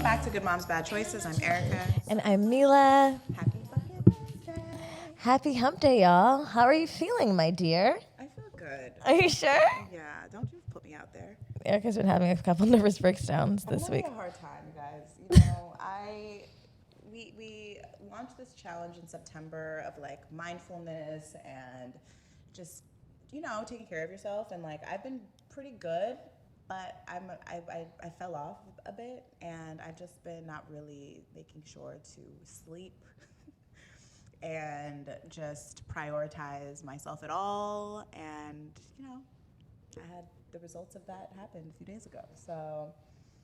back to Good Moms, Bad Choices. I'm Erica. And I'm Milah. Happy fucking Wednesday. Happy hump day, y'all. How are you feeling, my dear? I feel good. Are you sure? Yeah, don't you put me out there. Erica's been having a couple nervous breakdowns this I'm week. having a hard time, you guys. You know, we launched this challenge in September of like mindfulness and just, you know, taking care of yourself. And like, I've been pretty good, but I fell off a bit, and I've just been not really making sure to sleep and just prioritize myself at all. And, you know, I had the results of that happen a few days ago. So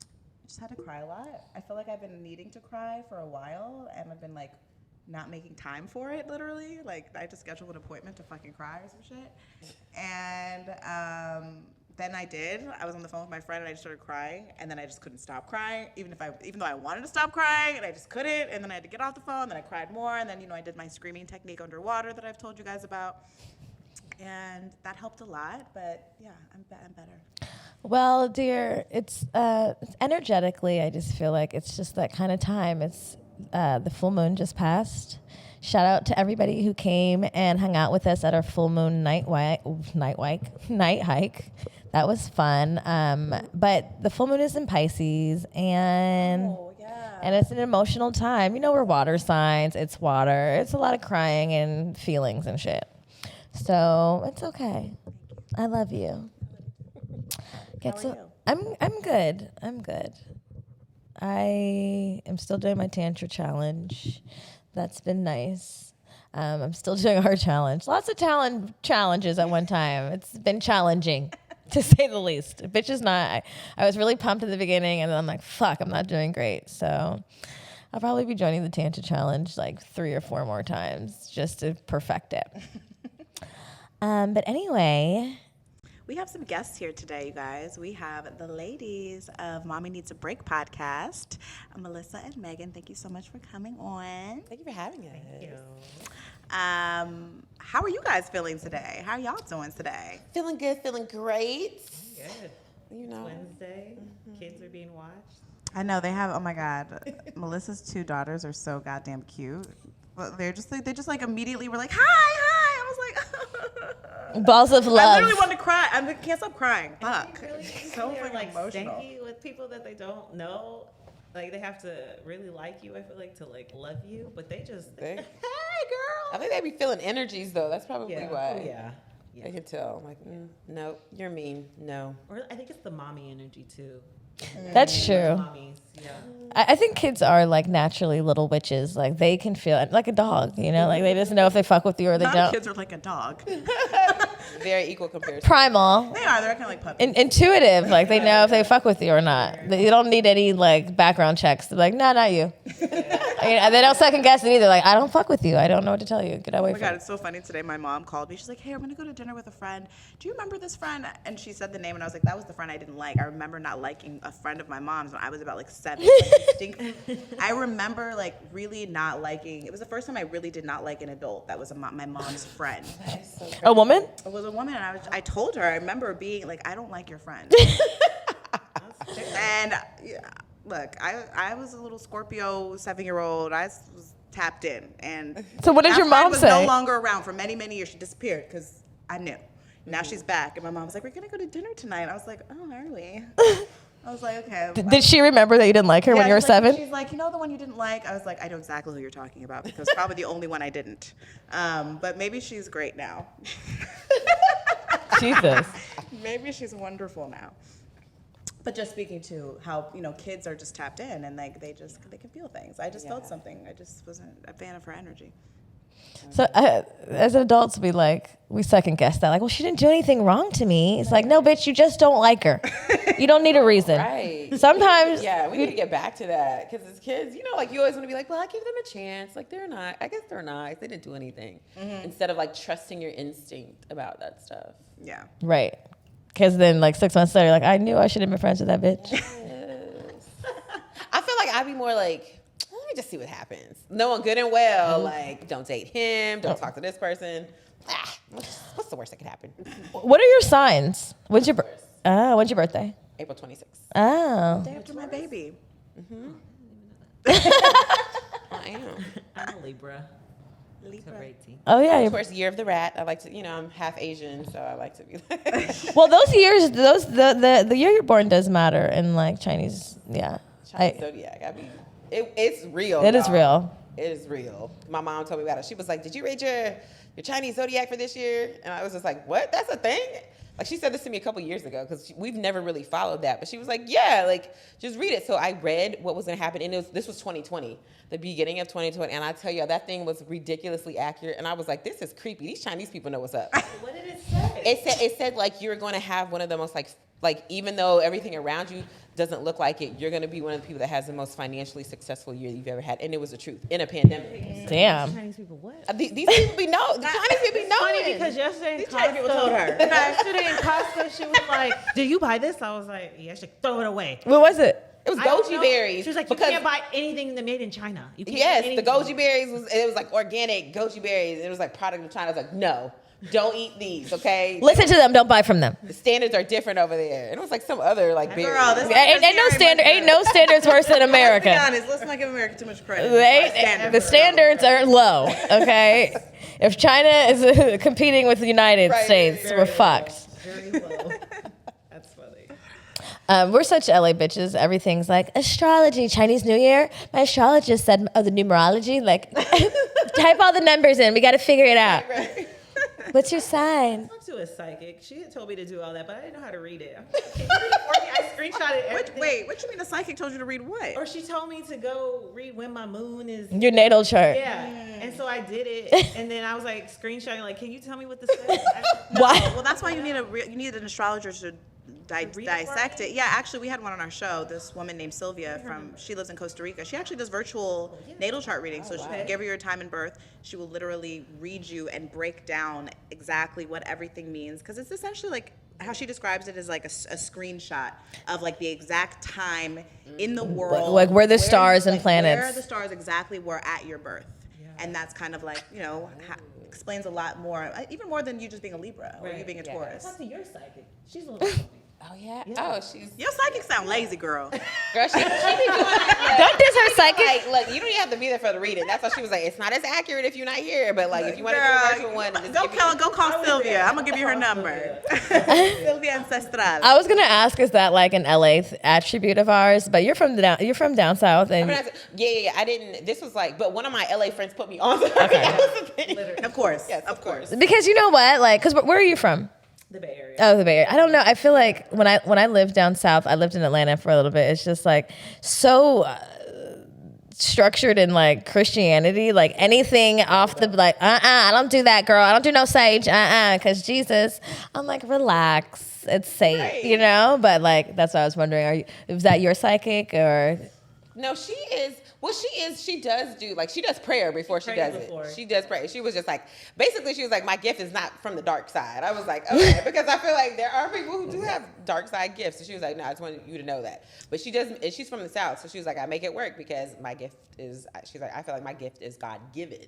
I just had to cry a lot. I feel like I've been needing to cry for a while, and I've been like not making time for it, literally. Like, I had to schedule an appointment to fucking cry or some shit. And then I did. I was on the phone with my friend and I just started crying, and then I just couldn't stop crying, even though I wanted to stop crying, and I just couldn't. And then I had to get off the phone. Then I cried more, and then, you know, I did my screaming technique underwater that I've told you guys about, and that helped a lot. But yeah, I'm better. Well, dear, it's energetically, I just feel like it's just that kind of time. It's the full moon just passed. Shout out to everybody who came and hung out with us at our full moon night hike. That was fun. But the full moon is in Pisces, and and it's an emotional time. You know, we're water signs. It's water. It's a lot of crying and feelings and shit. So it's okay. I love you. How are you? I'm good. I am still doing my tantra challenge. That's been nice. I'm still doing our challenge. Lots of challenges at one time. It's been challenging, to say the least. Bitch is not. I was really pumped at the beginning, and then I'm like, fuck, I'm not doing great. So I'll probably be joining the tantra challenge like 3 or 4 more times just to perfect it. But anyway, we have some guests here today, you guys. We have the ladies of Mommy Needs a Break podcast, Marisa and Megan. Thank you so much for coming on. Thank you for having us. Thank you. How are you guys feeling today? How are y'all doing today? Feeling good, feeling great. Good. You know. It's Wednesday. Kids are being watched. I know they have. Oh my God, Melissa's 2 daughters are so goddamn cute. But they just immediately were like, hi. I was like, balls of love. I literally wanted to cry. I can't stop crying. Fuck. Really So they're fucking like emotional. stinky with people that they don't know. Like, they have to really like you, I feel like, to like love you. But they just, hey, girl. I think they be feeling energies though. That's probably why. Oh, yeah. I can tell. I'm like, no, you're mean. No. Or I think it's the mommy energy too. That's true. Mommies, yeah. I think kids are like naturally little witches. Like they can feel it, like a dog, you know, like they just know if they fuck with you or they don't. Kids are like a dog. Very equal comparison. Primal. They're kind of like puppies. Intuitive, like they know if they fuck with you or not. You don't need any like background checks. They're like, no, not you. They don't second guess it either. Like, I don't fuck with you. I don't know what to tell you. Get away Oh my from God, me. it's so funny. Today my mom called me. She's like, hey, I'm going to go to dinner with a friend. Do you remember this friend? And she said the name, and I was like, that was the friend I didn't like. I remember not liking a friend of my mom's when I was about like 7. I remember like really not liking. It was the first time I really did not like an adult that was my mom's friend. A woman? It was a woman, and I told her, I remember being like, I don't like your friend. And yeah, look, I was a little Scorpio 7-year-old. I was tapped in, and So what did your mom was say? No longer around for many, many years. She disappeared because I knew. Now she's back, and my mom was like, "We're gonna go to dinner tonight." I was like, "Oh, are we?" I was like, "Okay." Did she remember that you didn't like her when you were she's like, 7? She's like, "You know the one you didn't like?" I was like, "I know exactly who you're talking about because probably the only one I didn't." But maybe she's great now. Jesus. Maybe she's wonderful now. But just speaking to how, you know, kids are just tapped in and like they can feel things. I just felt something. I just wasn't a fan of her energy. So as adults, we second guess that. Like, well, she didn't do anything wrong to me. It's like, no, bitch, you just don't like her. You don't need a reason. Right. Sometimes. Yeah, we need to get back to that because as kids, you know, like you always want to be like, well, I give them a chance. Like I guess they're nice. They didn't do anything. Instead of like trusting your instinct about that stuff. Yeah. Right. Because then, like, 6 months later, like, I knew I should have been friends with that bitch. Yes. I feel like I'd be more like, let me just see what happens. Knowing good and well, like, don't date him, don't talk to this person. What's the worst that could happen? What are your signs? When's your birthday? April 26th. Oh. Day after my baby. I am. I'm a Libra. Libra. Oh yeah. Of course, year of the rat. I like to, I'm half Asian, so I like to be Well, those years, the year you're born does matter in like Chinese. Yeah. Chinese zodiac. It's real. It is y'all. real. It is real. My mom told me about it. She was like, "Did you read your Chinese zodiac for this year?" And I was just like, "What? That's a thing?" Like she said this to me a couple years ago because we've never really followed that. But she was like, "Yeah, like just read it." So I read what was going to happen, and this was 2020, the beginning of 2020. And I tell you, that thing was ridiculously accurate. And I was like, "This is creepy. These Chinese people know what's up." What did it say? It said like you're going to have one of the most like even though everything around you doesn't look like it, you're going to be one of the people that has the most financially successful year you've ever had, and it was the truth in a pandemic. Damn. Chinese people what? These people be know. The Chinese people be knowing. Funny because yesterday in These Chinese people told her. Yesterday in Costco, she was like, "Do you buy this?" I was like, "Yeah, I should throw it away." What was it? It was I don't goji know. berries. She was like, "You can't buy anything that made in China." You can't Yes, get the anything. goji berries was like organic goji berries. It was like product of China. I was like, no, don't eat these. Okay, Listen to them. Don't buy from them. the standards are different over there. And it was like some other like berry. Girl, this Ain't no standard. Ain't no standards worse than Let's be America. honest. Let's not give America too much credit. The standards are low. Okay, if China is competing with the United Right. States, we're fucked. Very low. That's funny. We're such LA bitches. Everything's like astrology, Chinese New Year. My astrologist said, "Oh, the numerology. Like, type all the numbers in. We got to figure it out." Right. What's your sign? I talked to a psychic. She had told me to do all that, but I didn't know how to read it. I'm like, "Can you read it for me?" I screenshotted everything. Wait, what you mean the psychic told you to read what? Or she told me to go read when my moon is. Your natal chart. Yeah. And so I did it, and then I was like screenshotting, like, "Can you tell me what this says?" Why? Well, that's why you need an astrologer to dissect it. Yeah, actually, we had one on our show. This woman named Sylvia she lives in Costa Rica. She actually does virtual natal chart readings. So she'll give you your time and birth. She will literally read you and break down exactly what everything means, because it's essentially like how she describes it is like a screenshot of like the exact time in the world, Like where the stars and planets. where the stars exactly were at your birth. And that's kind of like, explains a lot more, even more than you just being a Libra or you being a Taurus. Talk to your psychic. She's a little. Oh yeah. Oh, she's Your psychic sound lazy, girl. girl. She be doing like, Don't diss her psychic. like, look, you don't even have to be there for the reading. That's why she was like, it's not as accurate if you're not here, but like if you want to do a virtual one, just give me- Go call Sylvia. I'm gonna give you her number. Sylvia Ancestral. I was gonna ask, is that like an LA attribute of ours? But you're from down south, and Yeah. I didn't. This was like, but one of my LA friends put me on. Okay. That was the thing. Of course. Yes, of course. because you know what, like, because where are you from? The Bay Area. Oh, the Bay Area. I don't know. I feel like when I lived down south, I lived in Atlanta for a little bit. It's just like so structured in like Christianity, like anything off the like, I don't do that, girl. I don't do no sage, because Jesus. I'm like, relax, it's safe, Right. But like that's what I was wondering. Is that your psychic or? No, she is. Well, she is. She does do like she does prayer before she does it. She does pray. She was just like basically she was like, my gift is not from the dark side. I was like, okay, because I feel like there are people who do have dark side gifts. So she was like, no, I just wanted you to know that. But she does. And she's from the South, so she was like, I make it work because my gift is. She's like, I feel like my gift is God given.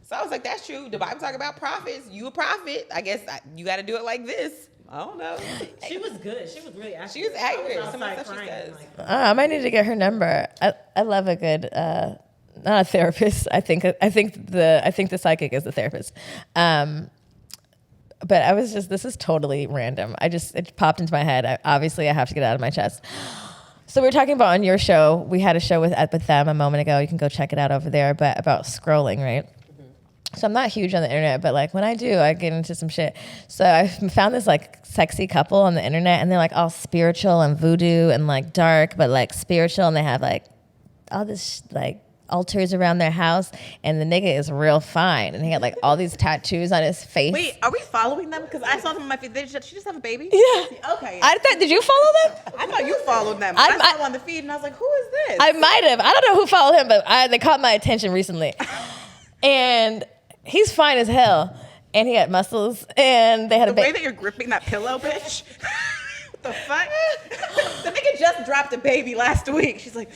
So I was like, that's true. The Bible talk about prophets. You a prophet. I guess you got to do it like this. I don't know. She was good. She was really accurate. She was accurate. I was Some of the outside stuff she crying, says. like, I might need to get her number. I love a good not a therapist. I think the psychic is the therapist. But I was just, this is totally random. It popped into my head. Obviously I have to get it out of my chest. So we were talking about on your show, we had a show with them a moment ago. You can go check it out over there, but about scrolling, right? So I'm not huge on the internet, but like when I do, I get into some shit. So I found this like sexy couple on the internet, and they're like all spiritual and voodoo and like dark, but like spiritual, and they have like all this like altars around their house, and the nigga is real fine, and he had like all these tattoos on his face. Wait, are we following them? Because I saw them on my feed. She just have a baby? Yeah. Okay. Did you follow them? I thought you followed them. I- I saw them on the feed, and I was like, who is this? I might have. I don't know who followed him, but they caught my attention recently. And he's fine as hell. And he had muscles. And they had the a baby. way that you're gripping that pillow, bitch. What the fuck? The nigga just dropped a baby last week. She's like...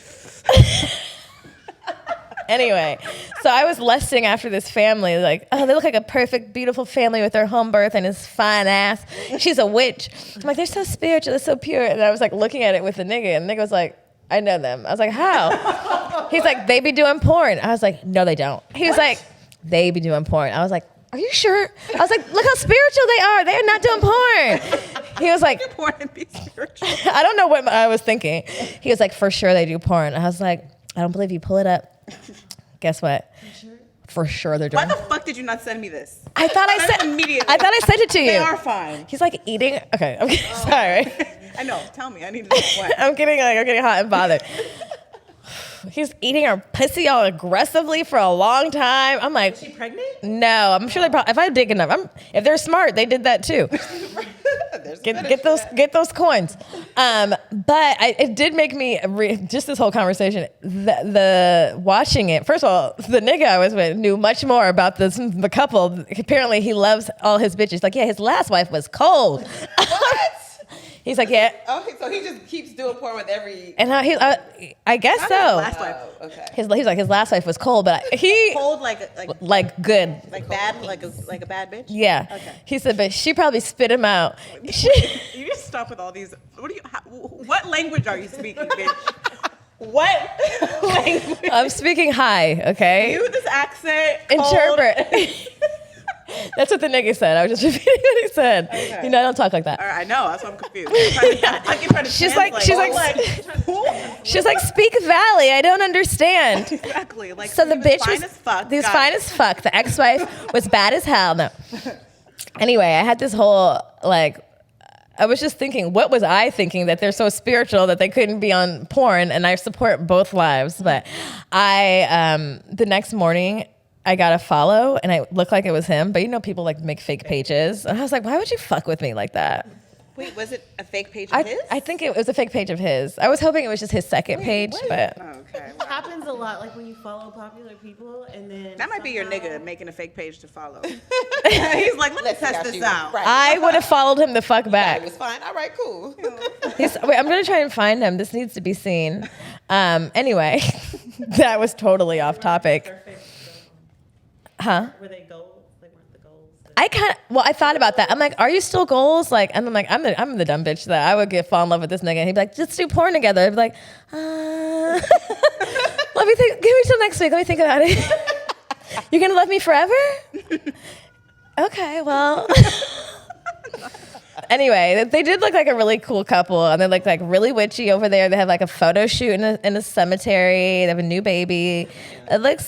Anyway, so I was lusting after this family. Like, oh, they look like a perfect, beautiful family with their home birth and his fine ass. She's a witch. I'm like, they're so spiritual, they're so pure. And I was like looking at it with the nigga. And the nigga was like, I know them. I was like, how? He's like, they be doing porn. I was like, no, they don't. He was like, they be doing porn. I was like, are you sure? I was like, look how spiritual they are. They're not doing porn. He was like, porn and be spiritual. I don't know what I was thinking. He was like, for sure they do porn. I was like, I don't believe you. Pull it up. Guess what? For sure they're doing. Why the fuck did you not send me this? I thought I sent immediately. I thought I sent it to you. They are fine. He's like eating. Okay, I'm getting, sorry. I know. Tell me. I need to know what. I'm getting hot and bothered. He's eating her pussy all aggressively for a long time. I'm like, is she pregnant? No, I'm sure they probably. If I dig enough, if they're smart, they did that too. Get those coins. But it did make me just this whole conversation. The watching it. First of all, the nigga I was with knew much more about the couple. Apparently, he loves all his bitches. Like, yeah, his last wife was cold. What? He's like, yeah. Okay, so he just keeps doing porn with every. And I guess so. Last wife. Oh, okay. He's like his last wife was cold, but he Cold like good. like bad like a bad bitch. Yeah. Okay. He said, but she probably spit him out. You just stop with all these. What language are you speaking, bitch? What language? I'm speaking high, okay? You this accent. Interpret. That's what the nigga said. I was just repeating what he said. Okay. You know, I don't talk like that. All right, I know. That's why I'm confused. You're trying to She's translate. like, speak Valley. I don't understand. Exactly. Like So the bitch fine as fuck. He was Got fine it. as fuck. The ex-wife was bad as hell. No. Anyway, I had this whole I was just thinking, what was I thinking that they're so spiritual that they couldn't be on porn? And I support both lives, but the next morning I got a follow and I looked like it was him, but you know people like make fake pages. And I was like, why would you fuck with me like that? Wait, was it a fake page of his? I think it was a fake page of his. I was hoping it was just his second page, but Oh, okay. It happens a lot, like when you follow popular people and then That might be your somehow- nigga making a fake page to follow. He's like, let me Let's see test how this she out. right. I would have followed him the fuck It back. was fine. All right, cool. Wait, I'm gonna try and find him. This needs to be seen. Anyway, that was totally off topic. Perfect. Huh? Were they goals? They weren't the goals. I thought about that. I'm like, are you still goals? Like, and I'm like, I'm the dumb bitch that I would fall in love with this nigga. And he'd be like, let's do porn together. I'd be like, let me think. Give me till next week. Let me think about it. You're gonna love me forever? Okay, well. Anyway, they did look like a really cool couple, and they look like really witchy over there. They have like a photo shoot in a cemetery. They have a new baby.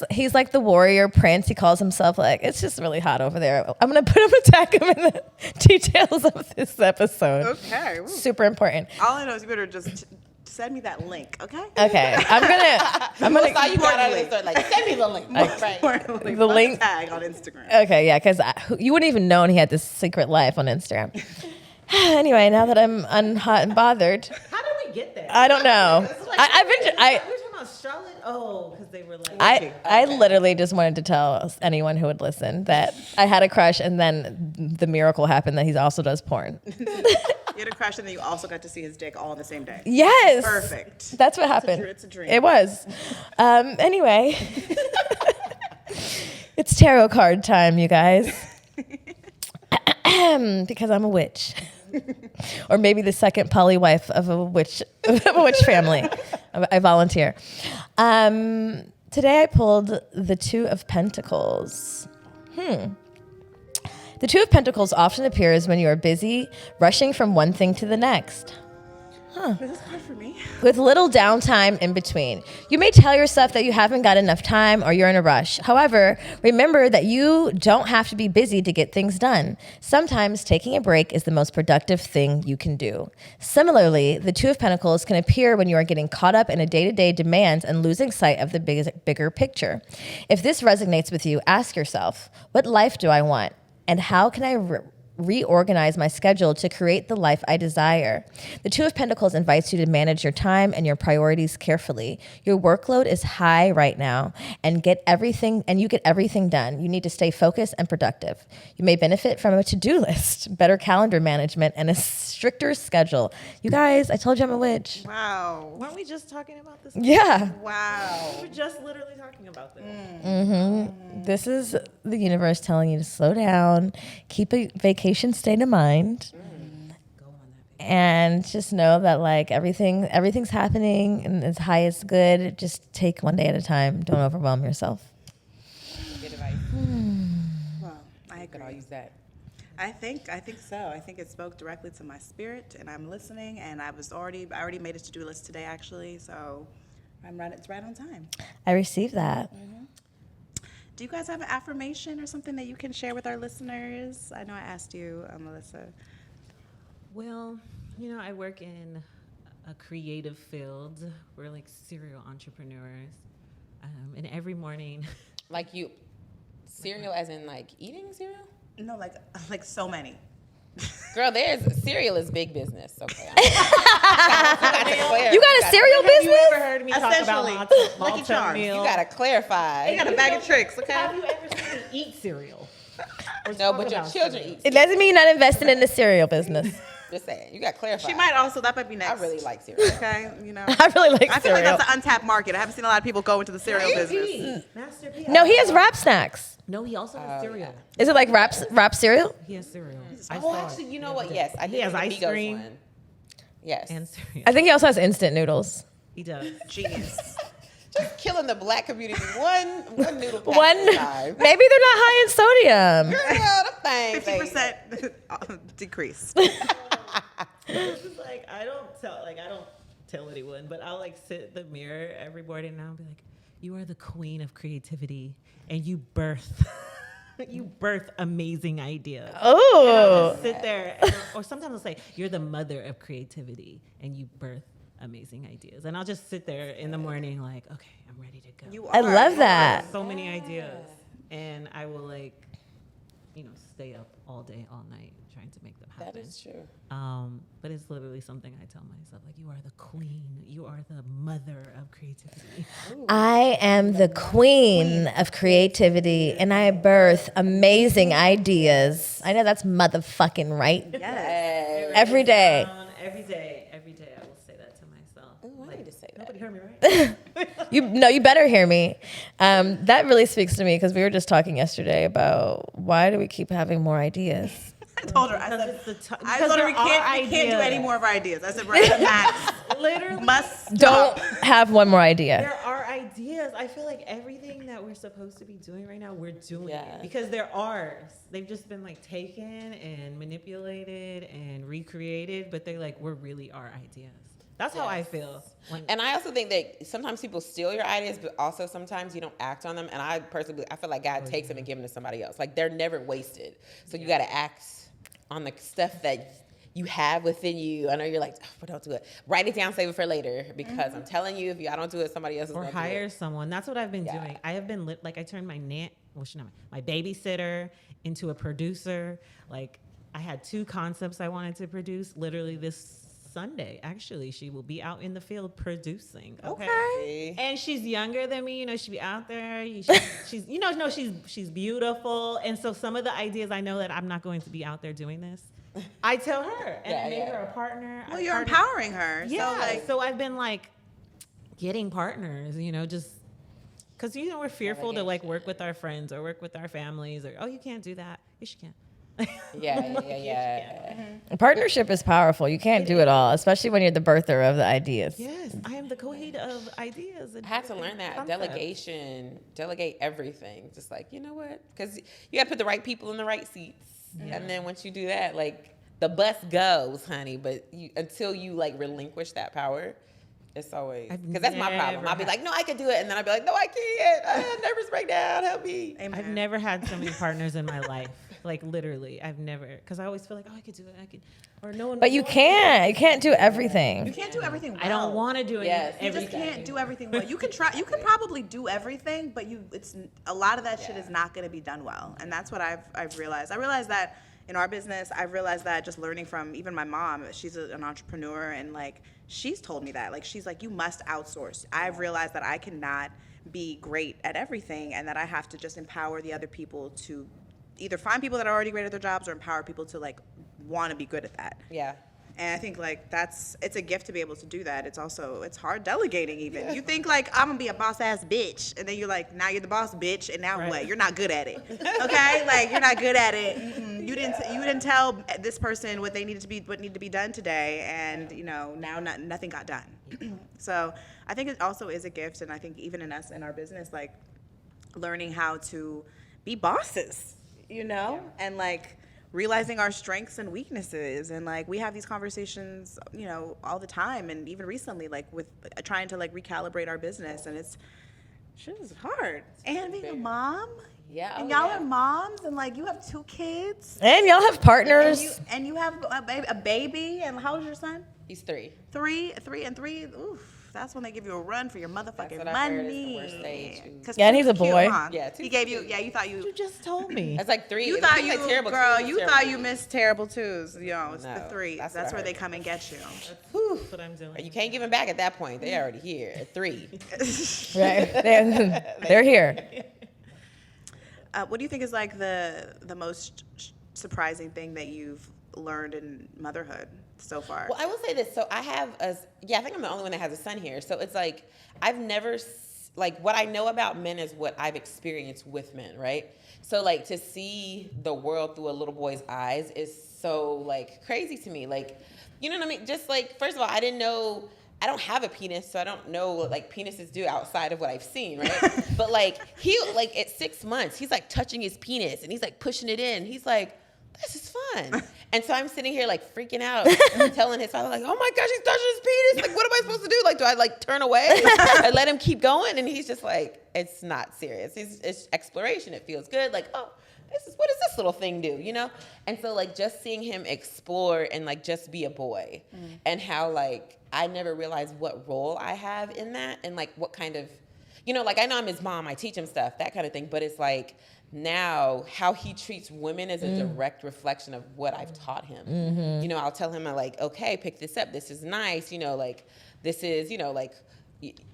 He's like the warrior prince. He calls himself like. It's just really hot over there. I'm gonna tag him in the details of this episode. Okay. Ooh. Super important. All I know is you better just send me that link, okay? Okay, I'm gonna. That's how you got out of the store. Like, send me the link. Right. The link- tag on Instagram. Okay, yeah, because you wouldn't even known he had this secret life on Instagram. Anyway, now that I'm unhot and bothered, How did we get there? I don't know. It's like, We we were talking about Charlotte. Oh, because they were like. I literally just wanted to tell anyone who would listen that I had a crush, and then the miracle happened that he also does porn. You had a crush and then you also got to see his dick all on the same day. Yes, Perfect. That's what happened. It's a dream. It was. Anyway, it's tarot card time, you guys. Because I'm a witch, or maybe the second poly wife of a witch family. I volunteer. Today I pulled the Two of Pentacles. The Two of Pentacles often appears when you are busy rushing from one thing to the next. This is hard for me. With little downtime in between. You may tell yourself that you haven't got enough time or you're in a rush. However, remember that you don't have to be busy to get things done. Sometimes taking a break is the most productive thing you can do. Similarly, the Two of Pentacles can appear when you are getting caught up in a day-to-day demands and losing sight of the bigger picture. If this resonates with you, ask yourself, what life do I want? And how can I reorganize my schedule to create the life I desire? The Two of Pentacles invites you to manage your time and your priorities carefully. Your workload is high right now, and you get everything done. You need to stay focused and productive. You may benefit from a to-do list, better calendar management, and a stricter schedule. You guys, I told you I'm a witch. Wow. Weren't we just talking about this? Yeah. Wow. We were just literally talking about this. This is the universe telling you to slow down, keep a vacation state of mind, Go on that. and just know that like everything's happening and its highest good. Just take one day at a time. Don't overwhelm yourself. Good advice. Well, I Could all agree. use that. I think so. I think it spoke directly to my spirit, and I'm listening. And I already made a to-do list today, actually. So it's right on time. I received that. Do you guys have an affirmation or something that you can share with our listeners? I know I asked you, Melissa. Well, I work in a creative field. We're like serial entrepreneurs. And every morning, Like cereal as in like eating cereal? No, like so many. Girl, cereal is big business. Okay. You got a cereal have you business? ever heard me talk about Essentially, Malta Lucky Charms. You meal? gotta clarify. They got a bag of tricks, okay? Have you ever seen me eat cereal? Or No, talk but your about children cereal? eat. It doesn't mean you're not investing in the cereal business. Just saying. You gotta clarify. She might also. That might be I next. really like cereal. Okay, I really like I feel like cereal. that's an untapped market. I haven't seen a lot of people go into the cereal business. P. Master P. No, he has wrap snacks. No, he also has cereal. Is it like wrap cereal? He has cereal. Oh, actually, you know what? Yes, I He did has see the ice Migos cream. one. Yes, And cereal. I think he also has instant noodles. He does. Genius. just killing the black community one noodle pack One, at a time. maybe they're not high in sodium. Girl, them things. 50% decrease. This is like I don't tell anyone, but I'll like sit in the mirror every morning and I'll be like, "You are the queen of creativity, and you birth." You birth amazing ideas. Oh, Sit there, or sometimes I'll say, "You're the mother of creativity, and you birth amazing ideas." And I'll just sit there in the morning, like, "Okay, I'm ready to go." You I are. love that. So many ideas, and I will stay up all day, all night, trying to make them happen. That is true. But it's literally something I tell myself, like, you are the queen, you are the mother of creativity. I am the queen of creativity, and I birth amazing ideas. I know that's motherfucking right. Yes. Every day. Every day, I will say that to myself. Ooh, I need to say that. Nobody heard me, right? You better hear me. That really speaks to me because we were just talking yesterday about why do we keep having more ideas? I told her. I Because told her there are we can't do any ideas. more of our ideas. I said we're at a max. Literally. Must Don't stop. have one more idea. There are ideas. I feel like everything that we're supposed to be doing right now, we're doing Yes. it because they're ours. They've just been like taken and manipulated and recreated, but they're like, we're really our ideas. That's how I Yes. feel. And I also think that sometimes people steal your ideas, but also sometimes you don't act on them. And I personally, I feel like God takes them and gives them to somebody else. Like they're never wasted. So you got to act on the stuff that you have within you. I know you're like, oh, but don't do it. Write it down, save it for later. Because I'm telling you, if I don't do it, somebody else is Or going to do hire it. someone. That's what I've been Yeah. doing. I have been I turned my my babysitter into a producer. Like I had 2 concepts I wanted to produce. Literally this Sunday, actually, she will be out in the field producing. Okay. And she's younger than me, she'd be out there. She's beautiful. And so some of the ideas I know that I'm not going to be out there doing this, I tell her. And I made her a partner. Well, you're empowering her. Yeah. So I've been like getting partners, just because, we're fearful to like work with our friends or work with our families or, oh, you can't do that. Yes, you can. Yeah. Partnership is powerful. You can't do it all, especially when you're the birther of the ideas. Yes, I am the queen of ideas. I had to learn that. concepts. Delegation. Delegate everything. Just like, you know what? Because you got to put the right people in the right seats. And then once you do that, like, the bus goes, honey. But until you, like, relinquish that power, it's always... Because that's my problem. I'll be like, no, I can do it. And then I'll be like, no, I can't. Nervous breakdown. Help me. Amen. I've never had so many partners in my life. Like, literally. I've never... Because I always feel like, oh, I could do it. Or no one... But you can't. You can't do everything. You can't do everything well. I don't want to do it. Yes. You just can't do everything well. You can try. You can probably do everything, but it's a lot of that shit is not going to be done well, and that's what I've realized. I realized that in our business. I've realized that just learning from even my mom. She's an entrepreneur, and like she's told me that. Like she's like, you must outsource. I've realized that I cannot be great at everything, and that I have to just empower the other people to either find people that are already great at their jobs or empower people to like want to be good at that. Yeah. And I think like it's a gift to be able to do that. It's hard delegating even. You think like I'm gonna be a boss ass bitch, and then you're like, now you're the boss bitch, and now what? You're not good at it. Okay, like you're not good at it. You didn't tell this person what needed to be done today, and now nothing got done. So I think it also is a gift, and I think even in us in our business, like learning how to be bosses, and like realizing our strengths and weaknesses, and like we have these conversations all the time, and even recently like with trying to like recalibrate our business, and shit is hard. And being a mom, and y'all are moms, and like you have 2 kids, and y'all have partners, and you have a baby. And how old is your son? He's 3. 3 and 3. Oof. That's when they give you a run for your motherfucking money. I heard is the worst stage. Yeah, and he's a boy. Huh? Yeah, he gave you. Yeah, you thought you. You just told me. That's like 3. You thought you, like terrible girl. twos, You terrible thought you twos. missed terrible twos. It's No, the 3. that's That's what I where they heard. come and get you. That's what I'm doing. You can't give them back at that point. They're already here at 3. Right? They're here. What do you think is like the most surprising thing that you've learned in motherhood so far? Well, I will say this. So I have I think I'm the only one that has a son here. So it's like, I've never, like what I know about men is what I've experienced with men, right? So like to see the world through a little boy's eyes is so like crazy to me. Like, you know what I mean? Just like, first of all, I don't have a penis, so I don't know what like penises do outside of what I've seen, right? But like he like at 6 months, he's like touching his penis and he's like pushing it in. He's like, this is fun. And so I'm sitting here like freaking out, telling his father like, oh my gosh, he's touching his penis. Like, what am I supposed to do? Like, do I like turn away and let him keep going? And he's just like, it's not serious. It's exploration. It feels good. Like, oh, what does this little thing do? And so like just seeing him explore and like just be a boy, and how like I never realized what role I have in that, and like what kind of, like I know I'm his mom, I teach him stuff, that kind of thing, but it's like now how he treats women is a direct reflection of what I've taught him. I'll tell him, I'm like, okay, pick this up, this is nice, like this is, like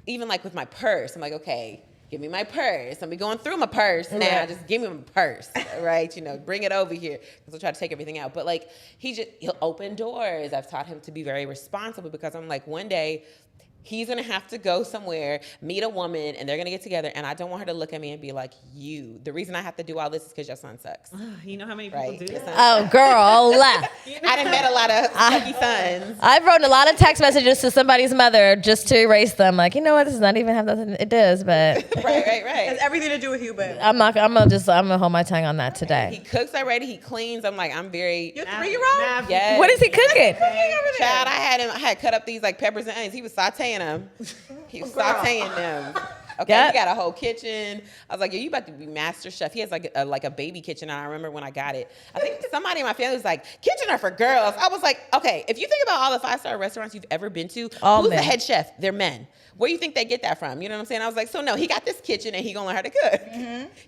even like with my purse, I'm like, okay, give me my purse. I'm going through my purse now. Just give me my purse, right? Bring it over here, because I'll try to take everything out. But like he'll open doors. I've taught him to be very responsible, because I'm like, one day he's gonna have to go somewhere, meet a woman, and they're gonna get together, and I don't want her to look at me and be like, the reason I have to do all this is because your son sucks. You know how many people do that? Oh, girl. I done met a lot of sucky sons. I've written a lot of text messages to somebody's mother just to erase them. Like, you know what? This does not even have nothing. It does, but right. It has everything to do with you, but I'm gonna hold my tongue on that He today. cooks already. He cleans. I'm like, I'm very. your 3-year-old. Yes. What is he cooking? Child, I had cut up these like peppers and onions. He was sauteing them. He was sauteing them. Okay, Yep. He got a whole kitchen. I was like, yo, you about to be master chef. He has like a baby kitchen. And I remember when I got it, I think somebody in my family was like, kitchen are for girls. I was like, okay, if you think about all the 5-star restaurants you've ever been to, All who's men. the head chef? They're men. Where do you think they get that from? You know what I'm saying? I was like, so no, he got this kitchen and he gonna learn how to cook.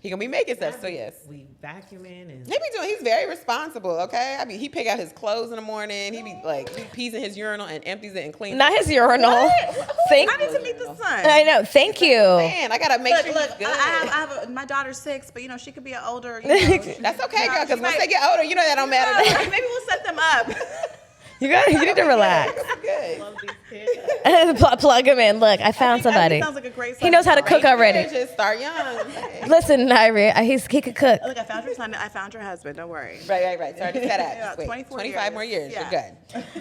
He gonna be making stuff. So yes. We vacuuming and He's very responsible, okay? I mean, he pick out his clothes in the morning. He be like, he pees in his urinal and empties it and cleans Not it. his urinal. I need to meet the son. I know. Thank you. Man, I gotta make sure Look, he's good. I have my daughter's 6, but she could be an older. That's okay, girl, because once they get older, that don't matter. Maybe we'll set them up. You need to relax. Good. love these kids. Plug him in. Look, I found somebody. Sounds like a great. He knows how to cook already. Just start young. Right, Listen, Nairi, he could cook. Look, I found your son. I found your husband. Don't worry. right. Sorry to set up. Yeah, Just wait. 24 25 more years. Yeah. You're good.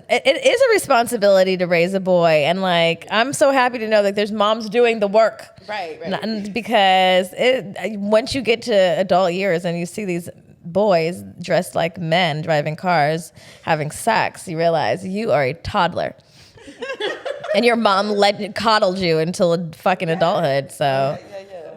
It is a responsibility to raise a boy, and like I'm so happy to know that there's moms doing the work. Right. Because once you get to adult years and you see these boys dressed like men driving cars, having sex, you realize you are a toddler. And your mom coddled you until fucking adulthood. So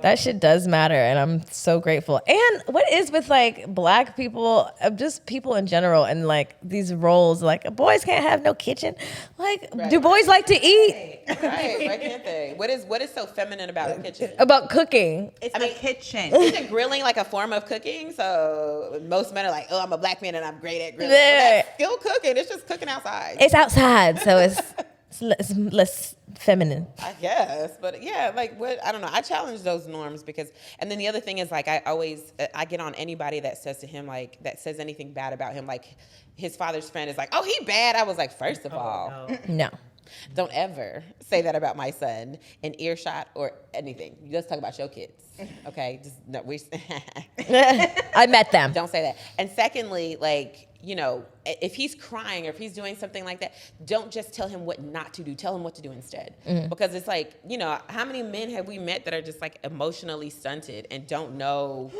that shit does matter, and I'm so grateful. And what is with like black people, just people in general, and like these roles, like boys can't have no kitchen. Like, do boys like to eat? Right. Why can't they? What is so feminine about the kitchen? About cooking. It's the kitchen. Isn't grilling like a form of cooking? So most men are like, oh, I'm a black man and I'm great at grilling. Yeah. Well, that's still cooking. It's just cooking outside. It's outside, so it's It's less feminine. I guess, but yeah, like what, I don't know. I challenge those norms because, and then the other thing is like, I get on anybody that says to him, like, that says anything bad about him. Like his father's friend is like, oh, he bad. I was like, first of all, No. don't ever say that about my son in earshot or anything. You just talk about your kids, okay? Just no, I met them. don't say that. And secondly, like, you know, if he's crying or if he's doing something like that, don't just tell him what not to do. Tell him what to do instead. Because it's like, you know, how many men have we met that are just like emotionally stunted and don't know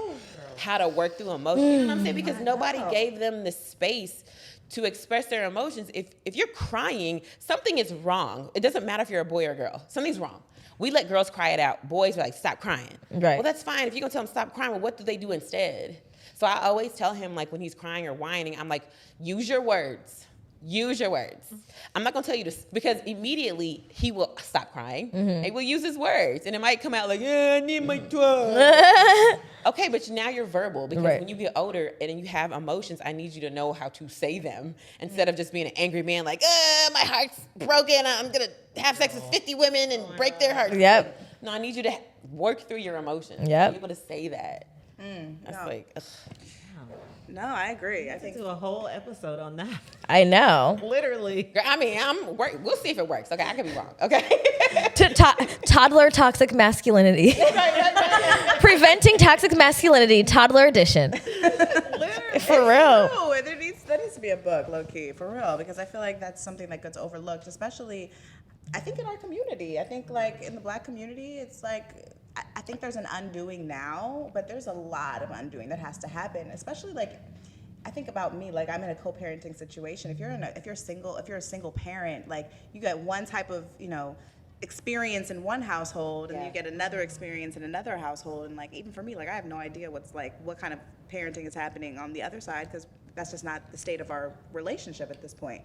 how to work through emotions? You know what I'm saying? Because nobody gave them the space to express their emotions. If you're crying, something is wrong. It doesn't matter if you're a boy or a girl. Something's wrong. We let girls cry it out. Boys are like, stop crying. Right. Well, that's fine. If you're going to tell them stop crying, well, what do they do instead? So I always tell him, like, when he's crying or whining, I'm like, use your words. Use your words. I'm not going to tell you to, because immediately he will stop crying. He will use his words. And it might come out like, I need my toy. Okay, but now you're verbal because when you get older and you have emotions, I need you to know how to say them instead of just being an angry man like, my heart's broken. I'm going to have sex with 50 women and break their hearts. Yep. Like, no, I need you to work through your emotions. Yep. Be able to say that. That's like, ugh. No, I agree. I think Do a whole episode on that. I know. Literally. Girl, I mean, we'll see if it works. Okay, I could be wrong. Okay. Toddler toxic masculinity. Preventing toxic masculinity, toddler edition. For real. No, there needs to be a book, low key, for real, because I feel like that's something that gets overlooked, especially, I think, in our community. I think, like, in the Black community, it's like, I think there's an undoing now, but there's a lot of undoing that has to happen, especially, like, I think about me, like, I'm in a co-parenting situation. If you're a single parent, like, you get one type of, you know, experience in one household, and you get another experience in another household, and, like, even for me, like, I have no idea what kind of parenting is happening on the other side, because that's just not the state of our relationship at this point.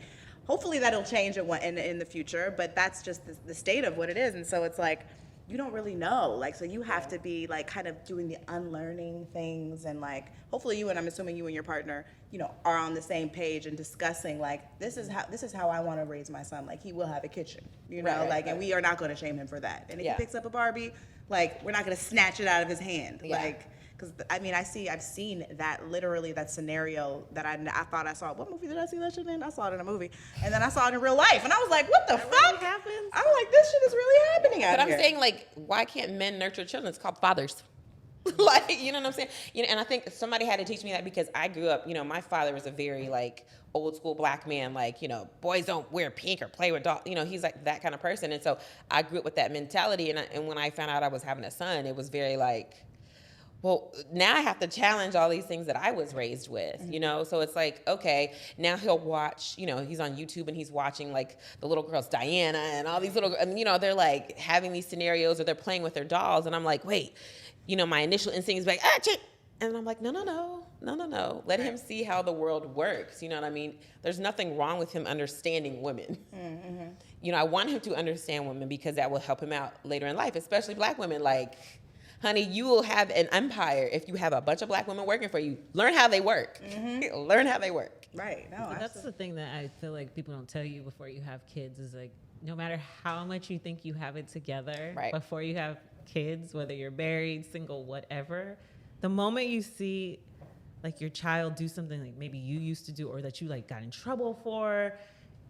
Hopefully that'll change in the future, but that's just the state of what it is, and so it's like, you don't really know, like, so you have to be, like, kind of doing the unlearning things, and, like, hopefully you, and I'm assuming you and your partner, you know, are on the same page and discussing, like, this is how I want to raise my son. Like, he will have a kitchen, you know, and we are not going to shame him for that. And if he picks up a Barbie, like, we're not going to snatch it out of his hand, like, because I mean, I've seen that, literally, that scenario that I thought I saw. What movie did I see that shit in? I saw it in a movie, and then I saw it in real life, and I was like, what the fuck? Really happens? I'm like, this shit is really happening out But here. I'm saying, like, why can't men nurture children? It's called fathers. Like, you know what I'm saying? You know, and I think somebody had to teach me that because I grew up, you know, my father was a very, like, old school Black man, like, you know, boys don't wear pink or play with dolls. You know, he's like that kind of person. And so I grew up with that mentality. And when I found out I was having a son, it was very like, well, now I have to challenge all these things that I was raised with, you know? So it's like, okay, now he'll watch, you know, he's on YouTube and he's watching, like, the little girls, Diana, and all these little, and, you know, they're, like, having these scenarios or they're playing with their dolls. And I'm like, wait, you know, my initial instinct is like, and I'm like, no. Let him see how the world works. You know what I mean? There's nothing wrong with him understanding women. You know, I want him to understand women because that will help him out later in life, especially Black women. Like, honey, you will have an empire if you have a bunch of Black women working for you. Learn how they work. Learn how they work. Right. No, But that's the thing that I feel like people don't tell you before you have kids is, like, no matter how much you think you have it together, before you have kids, whether you're married, single, whatever, the moment you see, like, your child do something like maybe you used to do or that you, like, got in trouble for,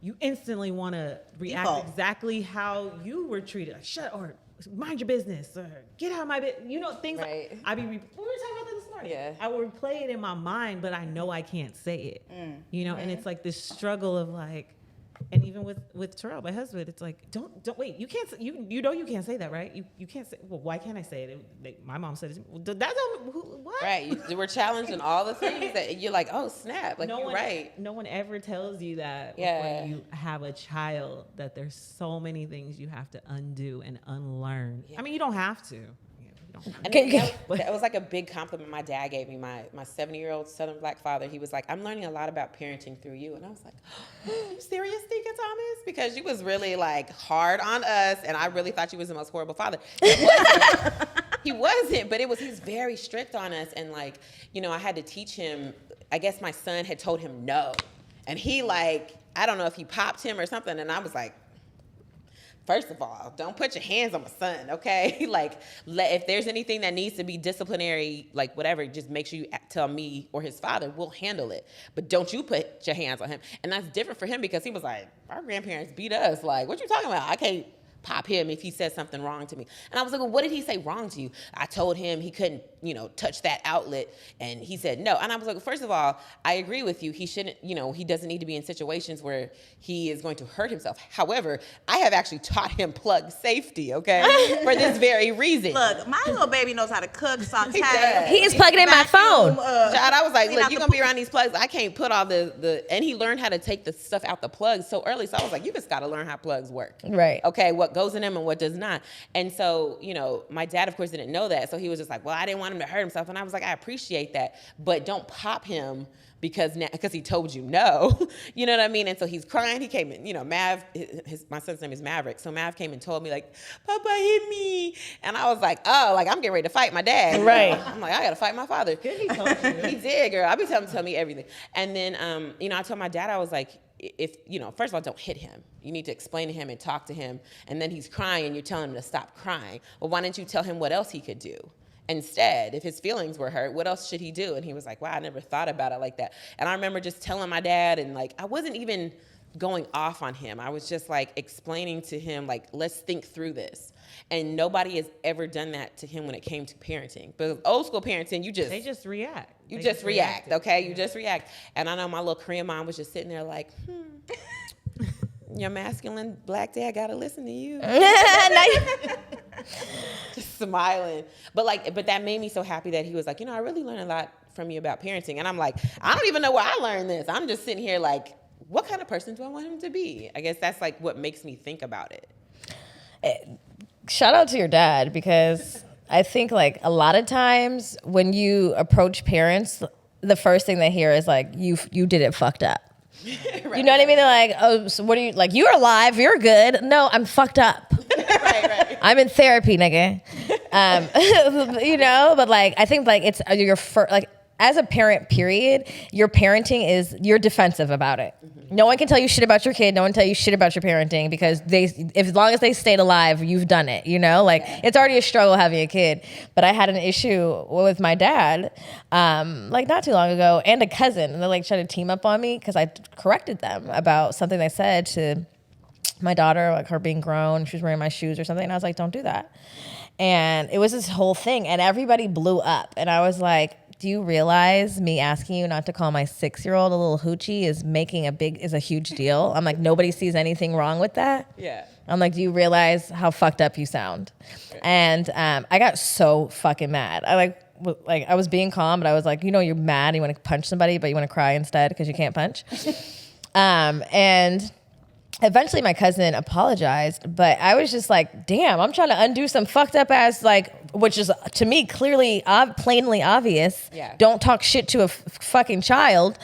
you instantly want to react exactly how you were treated. Like, shut or mind your business or get out of my business. You know, things like, we were talking about that this morning. I would replay it in my mind, but I know I can't say it. You know, and it's like this struggle of, like, and even with Terrell, my husband, it's like, don't wait. You can't. You know you can't say that, right? You can't say. Well, why can't I say it? My mom said it. Well, that's what? Right. We're challenging all the things that you're like, oh snap, like you're right. No one ever tells you that when you have a child that there's so many things you have to undo and unlearn. I mean, you don't have to. And that was like a big compliment my dad gave me, my 70-year-old Southern Black father. He was like, I'm learning a lot about parenting through you. And I was like, oh, you serious, Deacon Thomas? Because you was really, like, hard on us, and I really thought you was the most horrible father. He wasn't, but he's very strict on us. And, like, you know, I had to teach him, I guess my son had told him no. And he, like, I don't know if he popped him or something, and I was like, first of all, don't put your hands on my son, okay? Like, if there's anything that needs to be disciplinary, like whatever, just make sure you tell me or his father. We'll handle it. But don't you put your hands on him. And that's different for him because he was like, our grandparents beat us. Like, what you talking about? I can't pop him if he says something wrong to me. And I was like, well, what did he say wrong to you? I told him he couldn't, touch that outlet. And he said no. And I was like, first of all, I agree with you. He shouldn't, he doesn't need to be in situations where he is going to hurt himself. However, I have actually taught him plug safety, okay? For this very reason. Look, my little baby knows how to cook, saute. He is plugging in my phone. Child, I was like, look, you're going to be around these plugs. I can't put all and he learned how to take the stuff out the plugs so early. So I was like, you just got to learn how plugs work. Right. Okay, what goes in them and what does not. And so, my dad, of course, didn't know that. So he was just like, well, I didn't want him to hurt himself. And I was like, I appreciate that, but don't pop him because he told you no. You know what I mean? And so he's crying. He came in, Mav, my son's name is Maverick. So Mav came and told me, like, Papa hit me. And I was like, oh, like, I'm getting ready to fight my dad. Right. I'm like, I got to fight my father. He told you. He did, girl. I be telling him to tell me everything. And then, I told my dad, I was like, if, first of all, don't hit him. You need to explain to him and talk to him. And then he's crying and you're telling him to stop crying. Well, why didn't you tell him what else he could do? Instead, if his feelings were hurt, what else should he do? And he was like, wow, I never thought about it like that. And I remember just telling my dad, and like, I wasn't even going off on him. I was just like explaining to him, like, let's think through this. And nobody has ever done that to him when it came to parenting. But old school parenting, They just react. You just react, okay? You just react. And I know my little Korean mom was just sitting there like, your masculine black dad gotta listen to you. Just smiling. But that made me so happy that he was like, I really learned a lot from you about parenting. And I'm like, I don't even know where I learned this. I'm just sitting here like, what kind of person do I want him to be? I guess that's like what makes me think about it. Shout out to your dad, because I think like a lot of times when you approach parents, the first thing they hear is like, you did it fucked up. Right. You know what I mean? They're like, oh, so what are you, like, you're alive, you're good. No, I'm fucked up. Right. I'm in therapy, nigga. But like, I think like it's your first, like, as a parent, period, your parenting is, you're defensive about it. Mm-hmm. No one can tell you shit about your kid. No one tell you shit about your parenting, because as long as they stayed alive, you've done it, Like, it's already a struggle having a kid. But I had an issue with my dad, like not too long ago, and a cousin. And they like tried to team up on me because I corrected them about something they said to my daughter, like her being grown. She was wearing my shoes or something. And I was like, don't do that. And it was this whole thing. And everybody blew up. And I was like, do you realize me asking you not to call my 6-year-old a little hoochie is a huge deal? I'm like, nobody sees anything wrong with that. Yeah. I'm like, do you realize how fucked up you sound? And I got so fucking mad. I was being calm, but I was like, you're mad, you want to punch somebody, but you want to cry instead because you can't punch. And eventually my cousin apologized, but I was just like, damn, I'm trying to undo some fucked up ass, like, which is to me clearly, plainly obvious. Yeah. Don't talk shit to a fucking child.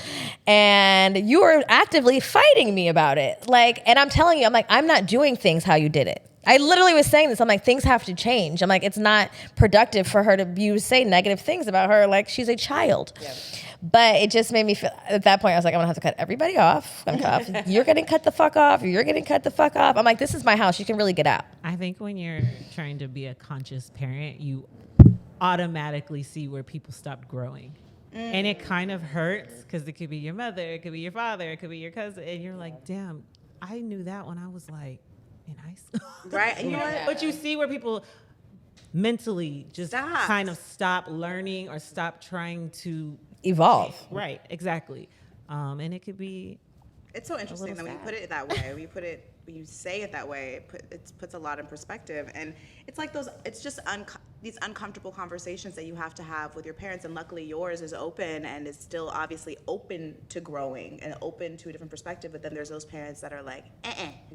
And you are actively fighting me about it. Like, and I'm telling you, I'm like, I'm not doing things how you did it. I literally was saying this. I'm like, things have to change. I'm like, it's not productive for her to say negative things about her. Like, she's a child. Yeah. But it just made me feel, at that point, I was like, I'm gonna have to cut everybody off. You're getting cut the fuck off. You're getting cut the fuck off. I'm like, this is my house. You can really get out. I think when you're trying to be a conscious parent, you automatically see where people stopped growing. And it kind of hurts because it could be your mother, it could be your father, it could be your cousin. And you're like, damn, I knew that when I was like in high school. Right. And you know what? But you see where people mentally just kind of stop learning or stop trying to evolve. Right, exactly. And it could be. It's so interesting that when you put it that way, when you say it that way, it puts a lot in perspective. And it's like it's just these uncomfortable conversations that you have to have with your parents. And luckily yours is open and is still obviously open to growing and open to a different perspective. But then there's those parents that are like,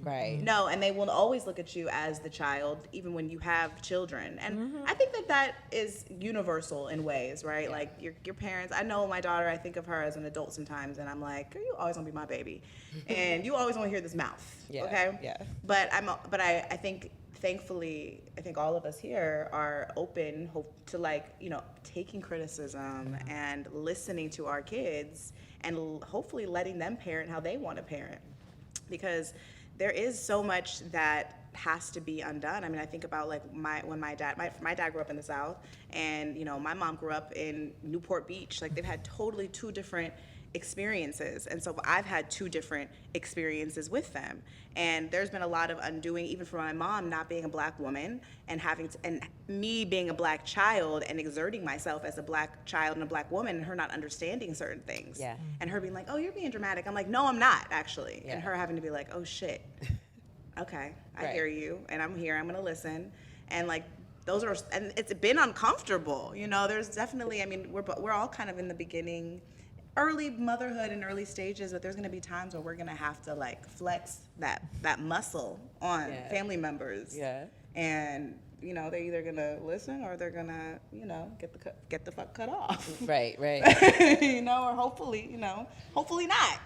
right. No, and they will always look at you as the child, even when you have children. And I think that is universal in ways, right? Yeah. Like your parents, I know my daughter, I think of her as an adult sometimes, and I'm like, girl, you always gonna be my baby. And you always want to hear this mouth, okay? Yeah. But I think, thankfully, I think all of us here are open to taking criticism and listening to our kids and hopefully letting them parent how they want to parent, because there is so much that has to be undone. I mean, I think about like when my dad grew up in the South, and you know, my mom grew up in Newport Beach. Like, they've had totally two different experiences, and so I've had two different experiences with them, and there's been a lot of undoing, even for my mom not being a Black woman and and me being a Black child and exerting myself as a Black child and a Black woman, and her not understanding certain things, and her being like, oh, you're being dramatic. I'm like, no, I'm not actually, and her having to be like, oh shit, okay, I hear you, and I'm here, I'm gonna listen, and like, those are, and it's been uncomfortable, you know. There's definitely, I mean, we're all kind of in the beginning, early motherhood and early stages, but there's going to be times where we're going to have to like flex that muscle on family members. And you know, they're either going to listen or they're going to, you know, get the fuck cut off. Right. You know, or hopefully not.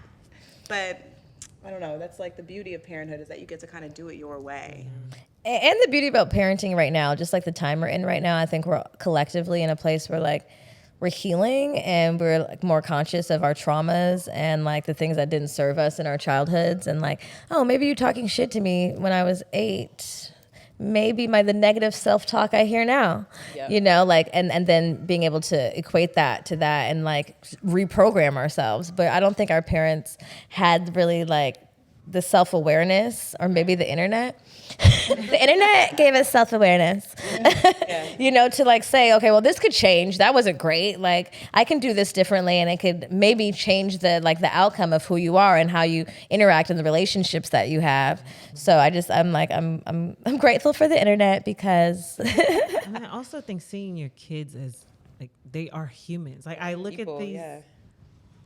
But I don't know, that's like the beauty of parenthood, is that you get to kind of do it your way. And the beauty about parenting right now, just like the time we're in right now, I think we're collectively in a place where like we're healing and we're like more conscious of our traumas and like the things that didn't serve us in our childhoods, and like, oh, maybe you're talking shit to me when I was 8. Maybe the negative self-talk I hear now, you know, like, and then being able to equate that to that and like reprogram ourselves. But I don't think our parents had really like the self-awareness, or maybe the internet. The internet gave us self-awareness, you know, to like say, okay, well, this could change. That wasn't great. Like, I can do this differently, and it could maybe change the outcome of who you are and how you interact in the relationships that you have. So I'm grateful for the internet, because. And I also think seeing your kids as like, they are humans. Like, I look at these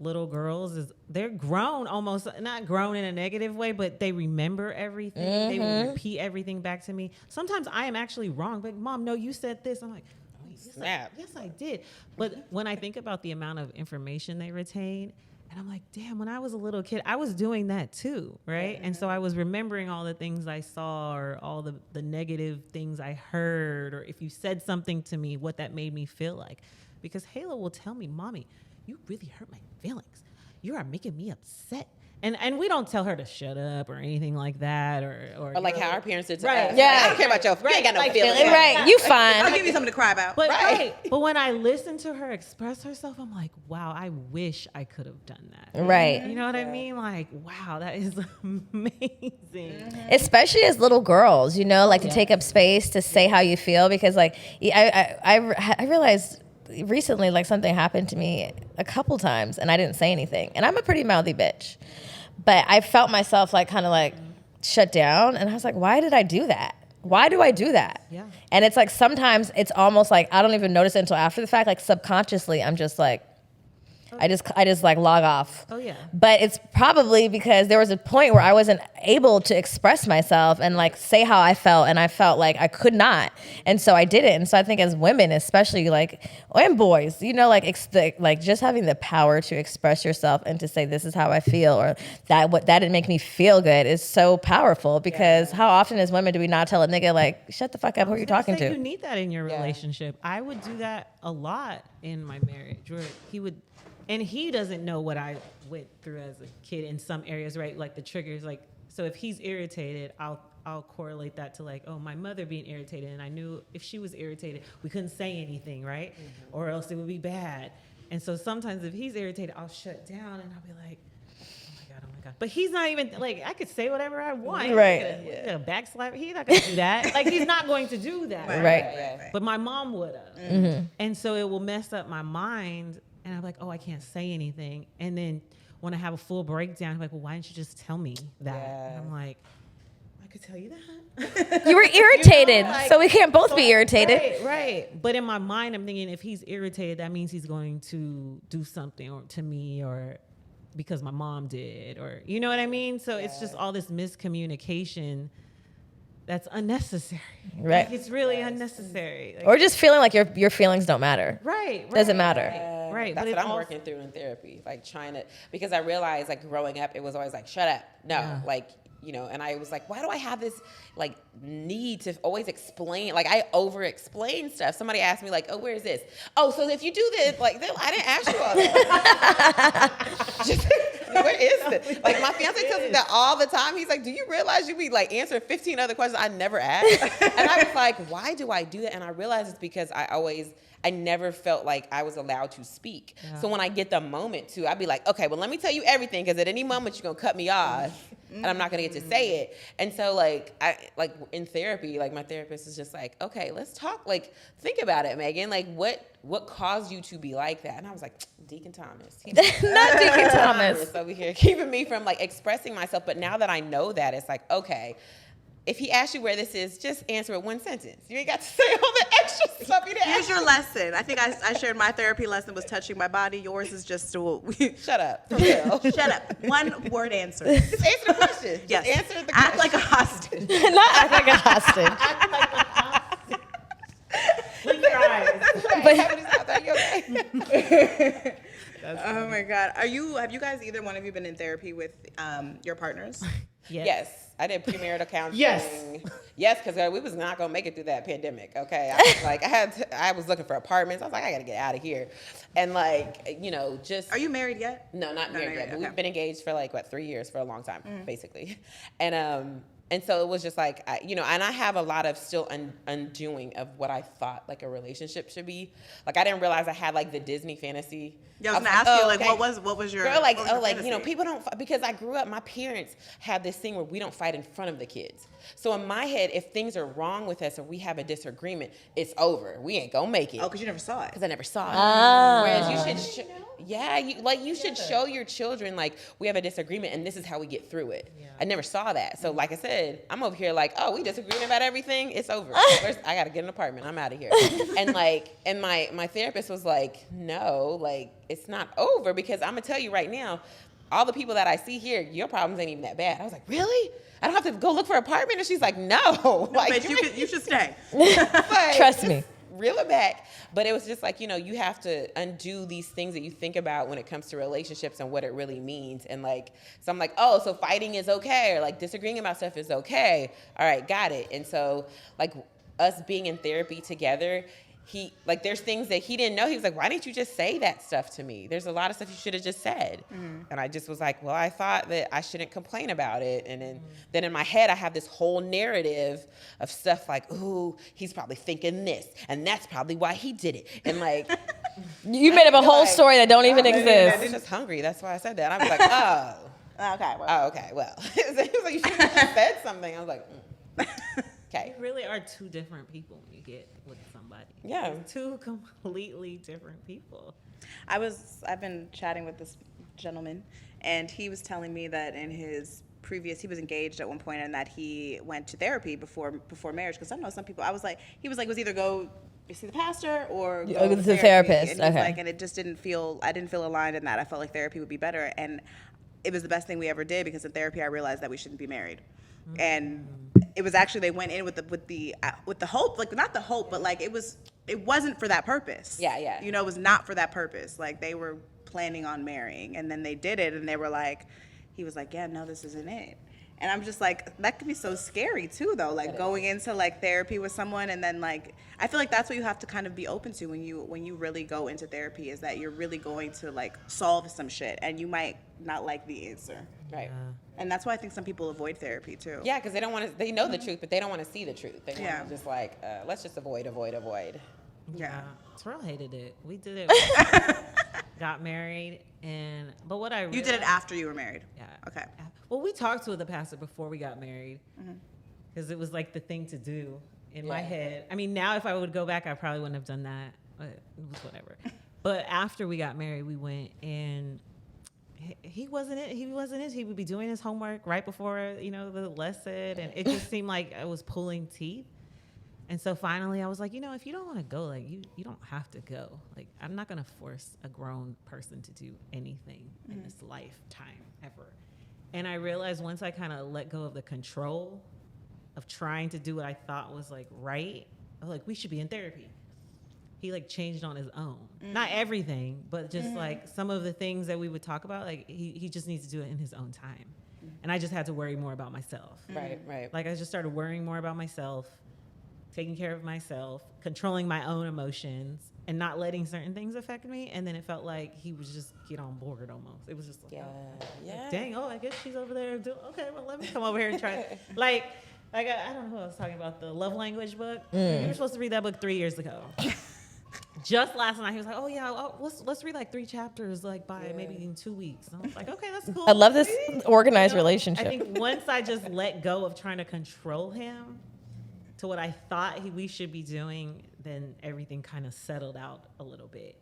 little girls, they're grown, almost not grown in a negative way, but they remember everything. They will repeat everything back to me. Sometimes I am actually wrong, but Mom, no, you said this. I'm like, oh, yes, I did. But when I think about the amount of information they retain, and I'm like, damn, when I was a little kid, I was doing that too, right? And so I was remembering all the things I saw, or all the negative things I heard, or if you said something to me, what that made me feel like. Because Hayla will tell me, Mommy, you really hurt my feelings. You are making me upset. And we don't tell her to shut up or anything like that, or like how our parents did to us. Yeah, I don't care about your. You ain't got no feelings. Right, you fine. I'll give you something to cry about. But but when I listen to her express herself, I'm like, wow, I wish I could have done that. Right. You know what I mean? Like, wow, that is amazing. Especially as little girls, you know, like to take up space to say how you feel, because like I realized recently, like, something happened to me a couple times and I didn't say anything, and I'm a pretty mouthy bitch, but I felt myself like kind of like shut down, and I was like, why did I do that? Why do I do that? And it's like, sometimes it's almost like I don't even notice it until after the fact. Like, subconsciously I'm just like, I just like log off. But it's probably because there was a point where I wasn't able to express myself and like say how I felt, and I felt like I could not, and so I didn't. And so I think as women, especially, like, and boys, you know, like just having the power to express yourself and to say, this is how I feel, or that didn't make me feel good, is so powerful. Because how often as women do we not tell a nigga, like, shut the fuck up, who are you talking to? You need that in your relationship. I would do that a lot in my marriage, where he would. And he doesn't know what I went through as a kid in some areas, right? Like the triggers, like, so if he's irritated, I'll correlate that to like, oh, my mother being irritated. And I knew if she was irritated, we couldn't say anything, right? Or else it would be bad. And so sometimes if he's irritated, I'll shut down and I'll be like, oh my God. But he's not even, like, I could say whatever I want. Right. A backslap, he's not going to do that. Like, he's not going to do that. Right. But my mom would have. And so it will mess up my mind. And I'm like, oh, I can't say anything. And then when I have a full breakdown, I'm like, well, why didn't you just tell me that? And I'm like, I could tell you that. You were irritated, you know, like, so we can't both be irritated. Right. But in my mind, I'm thinking, if he's irritated, that means he's going to do something or to me, or because my mom did, or, you know what I mean? So it's just all this miscommunication that's unnecessary. Right. Like, it's really unnecessary. Like, or just feeling like your feelings don't matter. Right. Doesn't matter. Right. That's what I'm working through in therapy. Like, trying to, because I realized, like, growing up, it was always like, shut up. No, like, you know, and I was like, why do I have this, like, need to always explain? Like, I over-explain stuff. Somebody asked me, like, oh, where is this? Oh, so if you do this, like, I didn't ask you all that. Where is this? Like, my fiance tells me that all the time. He's like, do you realize you be like answering 15 other questions I never asked? And I was like, why do I do that? And I realized it's because I never felt like I was allowed to speak. Yeah. So when I get the moment to, I'd be like, okay, well, let me tell you everything, because at any moment you're going to cut me off and I'm not going to get to say it. And so like, in therapy, like my therapist is just like, okay, let's talk. Like, think about it, Megan. Like, what caused you to be like that? And I was like, Deacon Thomas. Not Deacon Thomas. Over here keeping me from like expressing myself. But now that I know that, it's like, okay, if he asks you where this is, just answer it one sentence. You ain't got to say all the extra stuff. Here's your lesson. I think I shared my therapy lesson was touching my body. Yours is just shut up. For real. Shut up. One word answer. Just answer the question. Yes. Just answer the question. Act like a hostage. Not act like a hostage. Act like a hostage. Blink your eyes. Are you okay? Oh my God. Have you guys, either one of you, been in therapy with your partners? Yes. I did premarital counseling. Yes, because we was not gonna make it through that pandemic. Okay, I was looking for apartments. I was like, I gotta get out of here, and like, just. Are you married yet? No, not married yet. But okay. We've been engaged for 3 years, for a long time, basically, and so it was just like, and I have a lot of still undoing of what I thought like a relationship should be. Like, I didn't realize I had like the Disney fantasy. Yeah, I was gonna ask you, like, okay. what was your girl? Like, fantasy? People don't, because I grew up. My parents have this thing where we don't fight in front of the kids. So in my head, if things are wrong with us or we have a disagreement, it's over. We ain't gonna make it. Oh, because you never saw it. Because I never saw it. Oh. Whereas you should, you should show your children, like, we have a disagreement and this is how we get through it. Yeah. I never saw that. So like I said, I'm over here like, oh, we disagreeing about everything. It's over. I gotta get an apartment. I'm out of here. And my therapist was like, no, like, it's not over, because I'm gonna tell you right now, all the people that I see here, your problems ain't even that bad. I was like, really? I don't have to go look for an apartment? And she's like, no. Like, you should stay. Like, trust me. Reel it back. But it was just like, you have to undo these things that you think about when it comes to relationships and what it really means. And like, so I'm like, oh, so fighting is okay, or like disagreeing about stuff is okay. All right, got it. And so like, us being in therapy together, there's things that he didn't know. He was like, why didn't you just say that stuff to me? There's a lot of stuff you should have just said. Mm-hmm. And I just was like, well, I thought that I shouldn't complain about it. And then in my head, I have this whole narrative of stuff like, ooh, he's probably thinking this, and that's probably why he did it. And like, you made up a whole story that don't even exist. I was just hungry. That's why I said that. I was like, oh. Okay. Well. Oh, okay. Well, he was like, you should have just said something. I was like, okay. You really are two different people when you get with somebody. Yeah. Two completely different people. I've been chatting with this gentleman, and he was telling me that in his previous, he was engaged at one point, and that he went to therapy before marriage. Because I know some people, he was either go see the pastor or go to the therapist. And okay. And it just I didn't feel aligned in that. I felt like therapy would be better, and it was the best thing we ever did, because in therapy I realized that we shouldn't be married. Mm-hmm. And it was actually, they went in with the hope, like, not the hope, but like, it wasn't for that purpose. Yeah. It was not for that purpose. Like, they were planning on marrying, and then they did it, and they were like, he was like, yeah, no, this isn't it. And I'm just like, that could be so scary too, though. Like, going into like therapy with someone, and then like, I feel like that's what you have to kind of be open to when you really go into therapy, is that you're really going to like solve some shit, and you might not like the answer. Right. And that's why I think some people avoid therapy too. Yeah, because they don't want to. They know the truth, but they don't want to see the truth. They want to just like, let's just avoid. Yeah. Terrell hated it. We did it. Got married, but what I realized, you did it after you were married. Yeah. Okay. Well, we talked to the pastor before we got married, because it was like the thing to do in my head. I mean, now if I would go back, I probably wouldn't have done that. But it was whatever. But after we got married, we went, and he wasn't it. He would be doing his homework right before the lesson, and it just seemed like I was pulling teeth. And so finally I was like, if you don't want to go, like, you don't have to go. Like, I'm not going to force a grown person to do anything in this lifetime ever. And I realized once I kind of let go of the control of trying to do what I thought was like right, I was like, we should be in therapy. He like changed on his own. Not everything, but just like some of the things that we would talk about, like he just needs to do it in his own time. And I just had to worry more about myself. Right. Like, I just started worrying more about myself, taking care of myself, controlling my own emotions, and not letting certain things affect me. And then it felt like he was just get on board almost. It was just like, like, dang, I guess she's over there. Okay, well, let me come over here and try. like I don't know who I was talking about, the love language book. You were supposed to read that book 3 years ago. Just last night, he was like, "Oh yeah, let's read like 3 chapters, like by maybe in 2 weeks." And I was like, "Okay, that's cool." I love this organized relationship. I think once I just let go of trying to control him to what I thought we should be doing, then everything kind of settled out a little bit.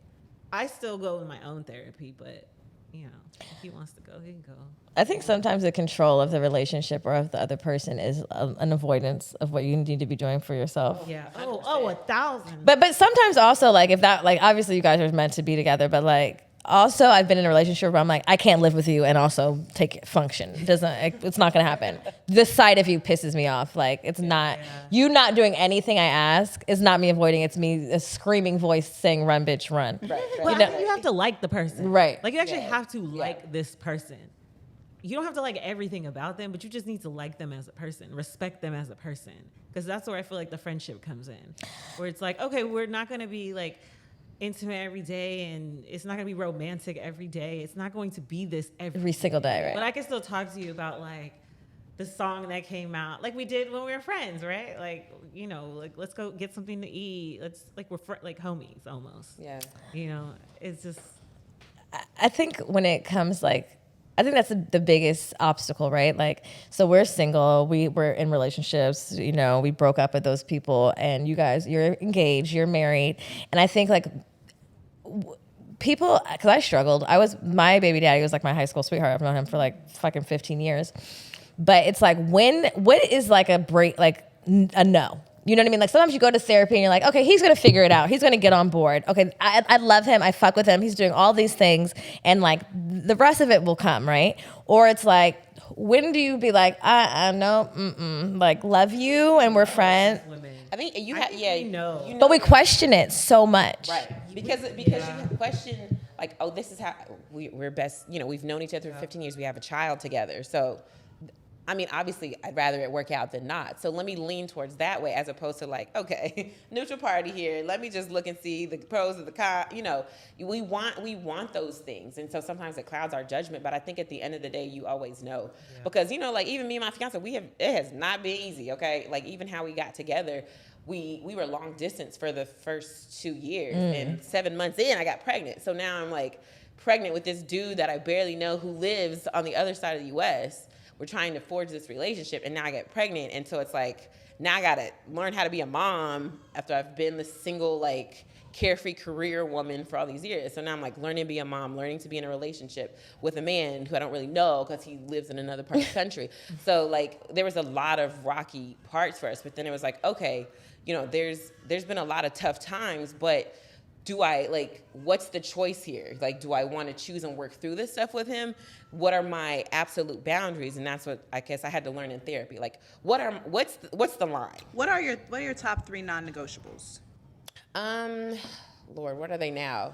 I still go in my own therapy, but you know, if he wants to go, he can go. I think sometimes the control of the relationship or of the other person is an avoidance of what you need to be doing for yourself. Yeah. Oh, 1,000. But sometimes also, like, if that, like, obviously you guys are meant to be together, but like, also I've been in a relationship where I'm like, I can't live with you and also function. It's not gonna happen. This side of you pisses me off. Like, it's not you not doing anything I ask. It's not me avoiding. It's me a screaming voice saying, "Run, bitch, run." Right. Well, I think you have to like the person. Right. Like, you actually have to like this person. You don't have to like everything about them, but you just need to like them as a person, respect them as a person. Because that's where I feel like the friendship comes in. Where it's like, okay, we're not going to be like intimate every day, and it's not going to be romantic every day. It's not going to be this every single day, right? But I can still talk to you about like the song that came out, like we did when we were friends, right? Like, you know, like let's go get something to eat. Let's like we're like homies almost. Yeah. You know, it's just. I think when it comes I think that's the biggest obstacle, right? Like, so we're single, we were in relationships, you know, we broke up with those people, and you guys, you're engaged, you're married. And I think like people, because I struggled, my baby daddy was like my high school sweetheart. I've known him for like fucking 15 years. But it's like, what is like a break, like a no? You know what I mean? Like sometimes you go to therapy and you're like, okay, he's going to figure it out. He's going to get on board. Okay, I love him. I fuck with him. He's doing all these things. And like the rest of it will come, right? Or it's like, when do you be like, no, like love you and we're friends? I think you know. But we question it so much. Right. Because you question like, oh, this is how we're best, you know, we've known each other for 15 years. We have a child together. So I mean, obviously, I'd rather it work out than not. So let me lean towards that way as opposed to like, okay, neutral party here. Let me just look and see the pros and the cons. You know, we want those things. And so sometimes it clouds our judgment. But I think at the end of the day, you always know. Yeah. Because, you know, like even me and my fiance, it has not been easy, okay? Like even how we got together, we were long distance for the first 2 years. And 7 months in, I got pregnant. So now I'm like pregnant with this dude that I barely know who lives on the other side of the U.S., we're trying to forge this relationship, and now I get pregnant, and so it's like, now I gotta learn how to be a mom after I've been the single, like, carefree career woman for all these years. So now I'm like learning to be a mom, learning to be in a relationship with a man who I don't really know because he lives in another part of the country. So like there was a lot of rocky parts for us, but then it was like, okay, you know, there's been a lot of tough times, but do I, like, what's the choice here? Like, do I want to choose and work through this stuff with him? What are my absolute boundaries? And that's what I guess I had to learn in therapy. Like, what's the line? What are your top 3 non-negotiables? Lord, what are they now?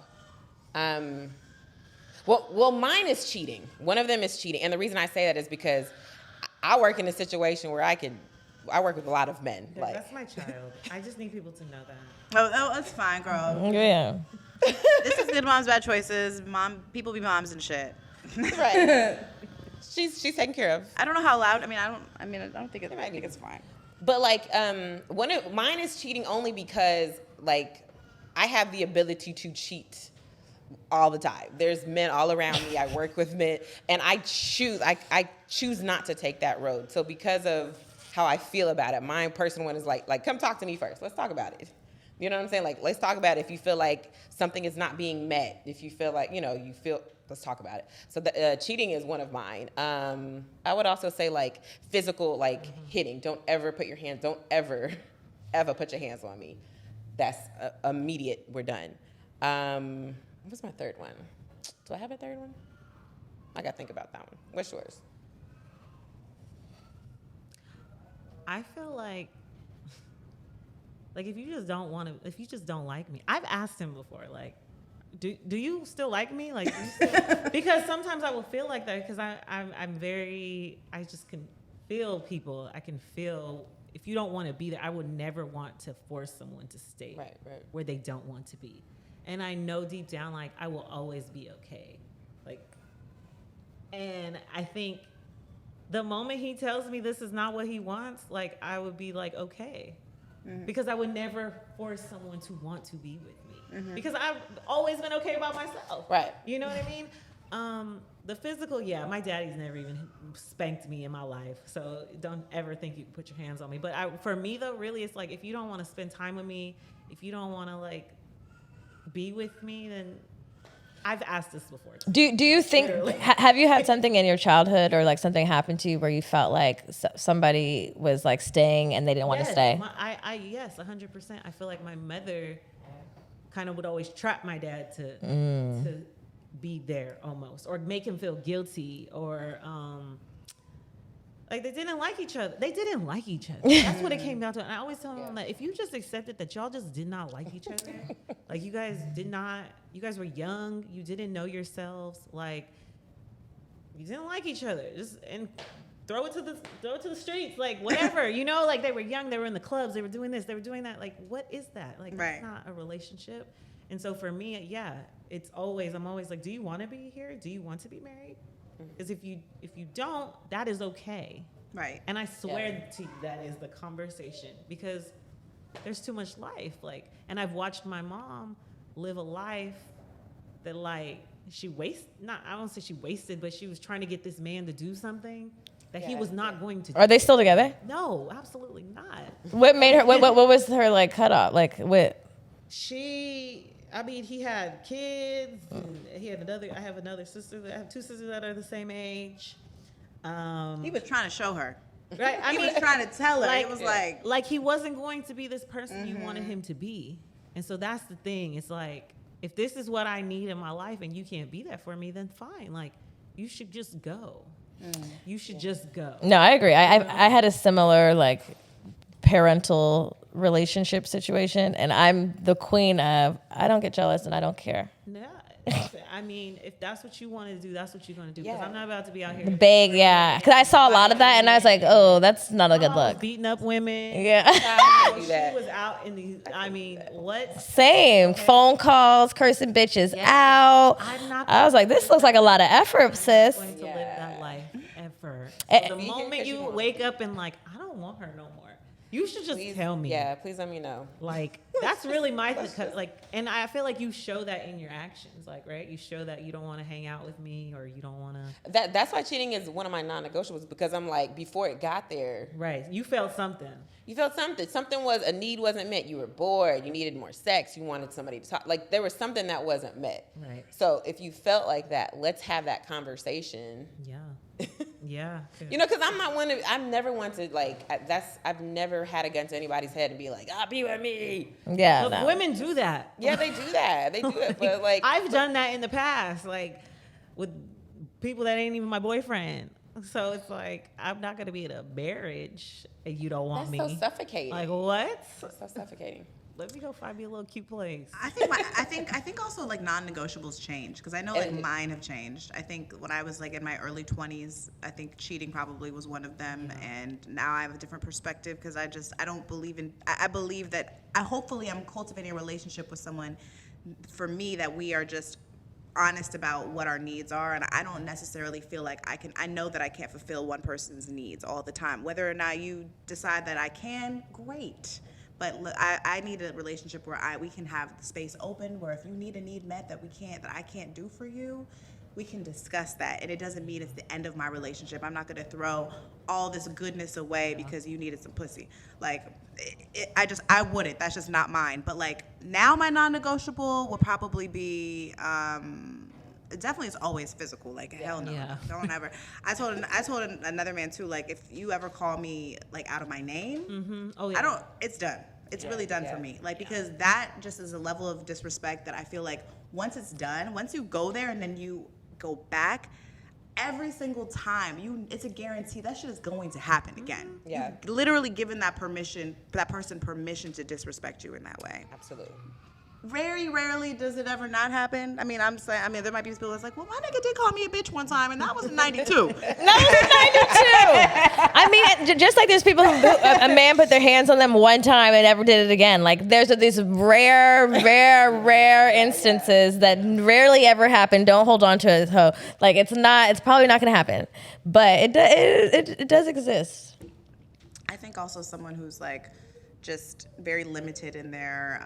Well, mine is cheating. One of them is cheating. And the reason I say that is because I work in a situation where I work with a lot of men. Yeah, like, that's my child. I just need people to know that. Oh, that's fine, girl. Yeah. This is Good Moms, Bad Choices. People be moms and shit. right. She's taken care of. I don't know how loud. I don't think it's fine. But like, mine is cheating only because like I have the ability to cheat all the time. There's men all around me. I work with men, and I choose not to take that road. So because of how I feel about it, my personal one is like come talk to me first. Let's talk about it. You know what I'm saying? Like, let's talk about it. If you feel like something is not being met, if you feel like, let's talk about it. So the cheating is one of mine. I would also say like physical, like hitting. Don't ever put your hands, don't ever put your hands on me. That's immediate, we're done. What's my third one? Do I have a third one? I gotta think about that one. What's yours? I feel like if you just don't like me, I've asked him before, like, do you still like me? Like, because sometimes I will feel like that because I just can feel people. I can feel if you don't want to be there, I would never want to force someone to stay Right. where they don't want to be. And I know deep down, like, I will always be okay. Like, and I think the moment he tells me this is not what he wants, like, I would be like, okay. Because I would never force someone to want to be with me. Because I've always been okay about myself. Right. You know what I mean? The physical, yeah, my daddy's never even spanked me in my life. So don't ever think you can put your hands on me. But for me, though, really, it's like, if you don't want to spend time with me, if you don't want to, like, be with me, then I've asked this before. Do you think, have you had something in your childhood or like something happened to you where you felt like somebody was like staying and they didn't want to stay? Yes, 100%. I feel like my mother kind of would always trap my dad to be there almost, or make him feel guilty, or like they didn't like each other. That's what it came down to. And I always tell them that if you just accepted that y'all just did not like each other, like you guys were young, you didn't know yourselves, like you didn't like each other, just and throw it to the streets, like whatever, you know, like they were young, they were in the clubs, they were doing this, they were doing that, like what is that? Like That's not a relationship. And so for me, I'm always like, do you want to be here? Do you want to be married? Because if you don't, that is okay. Right. And I swear to you, that is the conversation, because there's too much life. Like, and I've watched my mom live a life that, like, I won't say she wasted, but she was trying to get this man to do something that he was not going to do. Are they still together? No, absolutely not. What made her, what was her like cutoff? Like what? He had kids. And I have another sister. I have two sisters that are the same age. He was trying to show her. Right. He was trying to tell her. It was like he wasn't going to be this person you wanted him to be. And so that's the thing. It's like, if this is what I need in my life and you can't be there for me, then fine. Like, you should just go. You should just go. No, I agree. I had a similar like parental relationship situation, and I'm the queen of I don't get jealous and I don't care. No, I mean, if that's what you want to do, that's what you're going to do. Because I'm not about to be out here big, because I saw a lot of that, and I was like, oh, that's not a good look. Beating up women. Yeah. She was out in the. I mean, what? Same phone calls, cursing bitches out. I was like, this looks like a lot of effort, sis. I'm not going to live that life ever. So the moment you wake up and like, I don't want her no more. You should just tell me. Yeah, please let me know. Like, that's really my thing. Like, and I feel like you show that in your actions. Like, right? You show that you don't want to hang out with me, or you don't want to. That's why cheating is one of my non-negotiables, because I'm like, before it got there. Right. You felt something. You felt something. A need wasn't met. You were bored. You needed more sex. You wanted somebody to talk. Like, there was something that wasn't met. Right. So if you felt like that, let's have that conversation. Yeah. Yeah. You know, because I've never wanted, like, I've never had a gun to anybody's head and be like, be with me. Yeah. But women do that. Yeah, they do that. They do it. But, like, I've done that in the past, like, with people that ain't even my boyfriend. So it's like, I'm not going to be in a marriage and you don't want me. That's so suffocating. Like, what? That's so suffocating. Let me go find me a little cute place. I think also like non-negotiables change, because I know like mine have changed. I think when I was like in my early 20s, I think cheating probably was one of them, and now I have a different perspective, because I don't believe in. I believe that hopefully I'm cultivating a relationship with someone, for me, that we are just honest about what our needs are, and I don't necessarily feel like I know that I can't fulfill one person's needs all the time. Whether or not you decide that I can, great. But I need a relationship where we can have the space open, where if you need a need met that I can't do for you, we can discuss that. And it doesn't mean it's the end of my relationship. I'm not going to throw all this goodness away because you needed some pussy. Like, I wouldn't. That's just not mine. But like, now my non-negotiable will probably be, it definitely is always physical. Like, hell no. Yeah. Don't ever. I told another man too, like, if you ever call me like out of my name, it's done. It's really done for me. Like, because that just is a level of disrespect that I feel like once it's done, once you go there and then you go back, every single time it's a guarantee that shit is going to happen again. Yeah. You've literally given that person permission to disrespect you in that way. Absolutely. Very rarely does it ever not happen. I mean, there might be people that's like, well, my nigga did call me a bitch one time, and that was in 92. That was in 92. I mean, just like there's people who a man put their hands on them one time and never did it again. Like there's these rare instances that rarely ever happen. Don't hold on to it, hoe. Like it's probably not going to happen, but it does exist. I think also someone who's like just very limited in their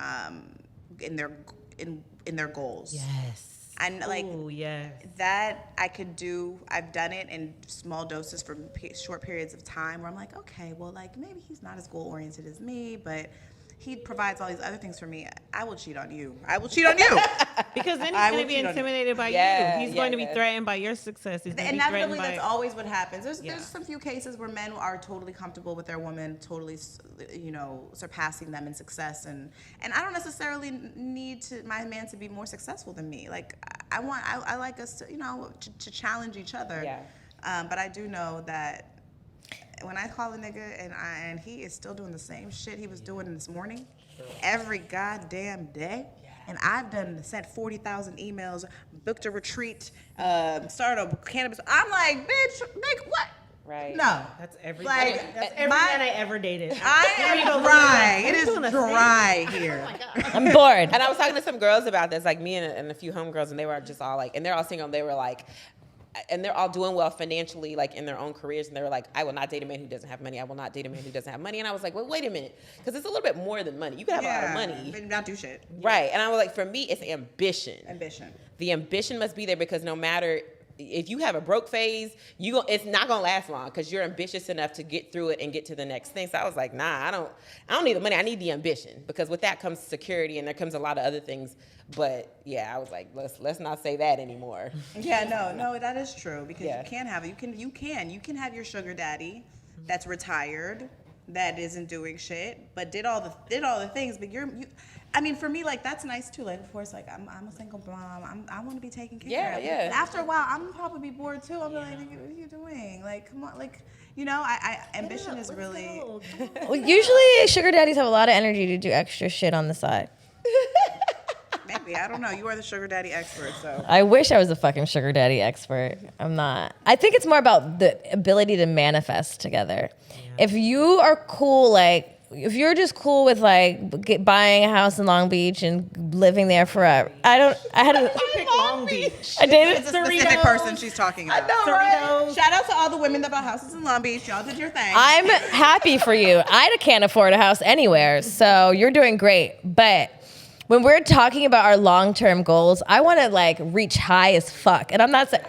goals. Yes. And like yes. that I could do. I've done it in small doses for short periods of time where I'm like, okay, well, like maybe he's not as goal oriented as me, but he provides all these other things for me. I will cheat on you. I will cheat on you. Because then he's going to be intimidated by you. He's going to be threatened by your success. He's going to be threatened by... That's always what happens. There's some few cases where men are totally comfortable with their woman, totally, surpassing them in success. And I don't necessarily need my man to be more successful than me. Like, I like us to, to challenge each other. Yeah. But I do know that when I call a nigga and he is still doing the same shit he was doing this morning, every goddamn day, and I've sent 40,000 emails, booked a retreat, started a cannabis. I'm like, bitch, what? Right. No. That's every Like, that's every man I ever dated. I am dry. It is dry here. I'm bored. And I was talking to some girls about this, like me and a few homegirls, and they were just all like, and they're all single, and they were like, and they're all doing well financially, like in their own careers, and they were like, I will not date a man who doesn't have money. I will not date a man who doesn't have money. And I was like, well, wait a minute, because it's a little bit more than money. You can have a lot of money, but not do shit. right? And I was like, for me, it's ambition. Ambition. The ambition must be there, because no matter if you have a broke phase, it's not gonna last long, because you're ambitious enough to get through it and get to the next thing. So I was like, nah, I don't need the money. I need the ambition, because with that comes security, and there comes a lot of other things. But yeah, I was like, let's not say that anymore. Yeah, no, that is true, because you can have it. You can have your sugar daddy that's retired, that isn't doing shit, but did all the things. But I mean, for me, like, that's nice too. Like, of course, like I'm a single mom. I want to be taken care of. Yeah. After a while, I'm probably be bored too. I'm like, what are you doing? Like, come on, like, ambition is really. Well, usually sugar daddies have a lot of energy to do extra shit on the side. Maybe, I don't know. You are the sugar daddy expert, so. I wish I was a fucking sugar daddy expert. I'm not. I think it's more about the ability to manifest together. Yeah. If you are cool, like, if you're just cool with like buying a house in Long Beach and living there forever, I pick Long Beach. I dated It's a specific person she's talking about. I know, right? Shout out to all the women that bought houses in Long Beach. Y'all did your thing. I'm happy for you. I can't afford a house anywhere, so you're doing great. But when we're talking about our long-term goals, I want to like reach high as fuck. And I'm not saying,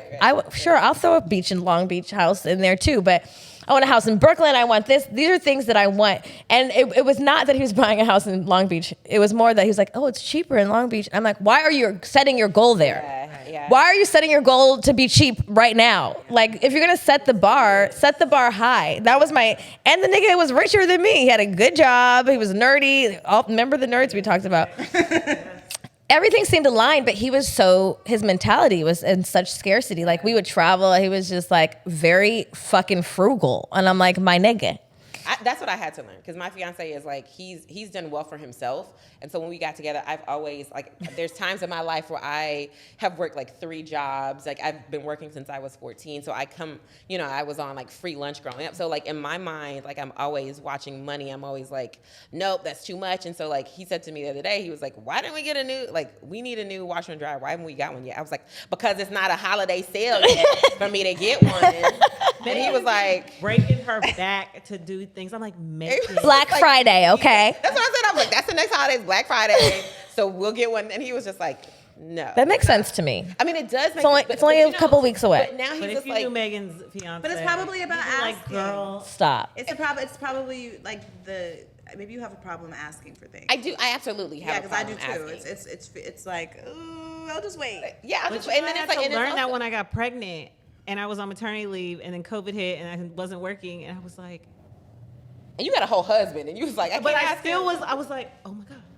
sure, I'll throw a beach in Long Beach house in there too, but I want a house in Brooklyn. I want this. These are things that I want. And it was not that he was buying a house in Long Beach. It was more that he was like, oh, it's cheaper in Long Beach. I'm like, why are you setting your goal there? Yeah. Why are you setting your goal to be cheap right now? Like, if you're going to set the bar high. That was and the nigga was richer than me. He had a good job. He was nerdy. Remember the nerds we talked about? Everything seemed aligned, but his mentality was in such scarcity. Like, we would travel. He was just like very fucking frugal. And I'm like, my nigga. That's what I had to learn, because my fiance is like, he's done well for himself. And so when we got together, I've always, like, there's times in my life where I have worked like 3 jobs. Like, I've been working since I was 14. So I was on like free lunch growing up. So like in my mind, like, I'm always watching money. I'm always like, nope, that's too much. And so like he said to me the other day, he was like, why didn't we get we need a new washer and dryer. Why haven't we got one yet? I was like, because it's not a holiday sale yet for me to get one. And he was like, breaking her back to do things. I'm like, Black Friday, okay? That's what I said. I was like, that's the next holiday, is Black Friday. So we'll get one. And he was just like, no. That makes sense to me. I mean, it does make sense. It's only a couple weeks away. But now he's But just if you like, knew Megan's fiance, But it's probably about asking. like, girl, Stop. It's probably like maybe you have a problem asking for things. I absolutely have. Yeah, because I do problem too. asking. It's like, ooh, I'll just wait. Yeah, but and then I it's had like, to and it's learn that also- when I got pregnant and I was on maternity leave, and then COVID hit and I wasn't working, and I was like, and you got a whole husband, and you was like, I was like, oh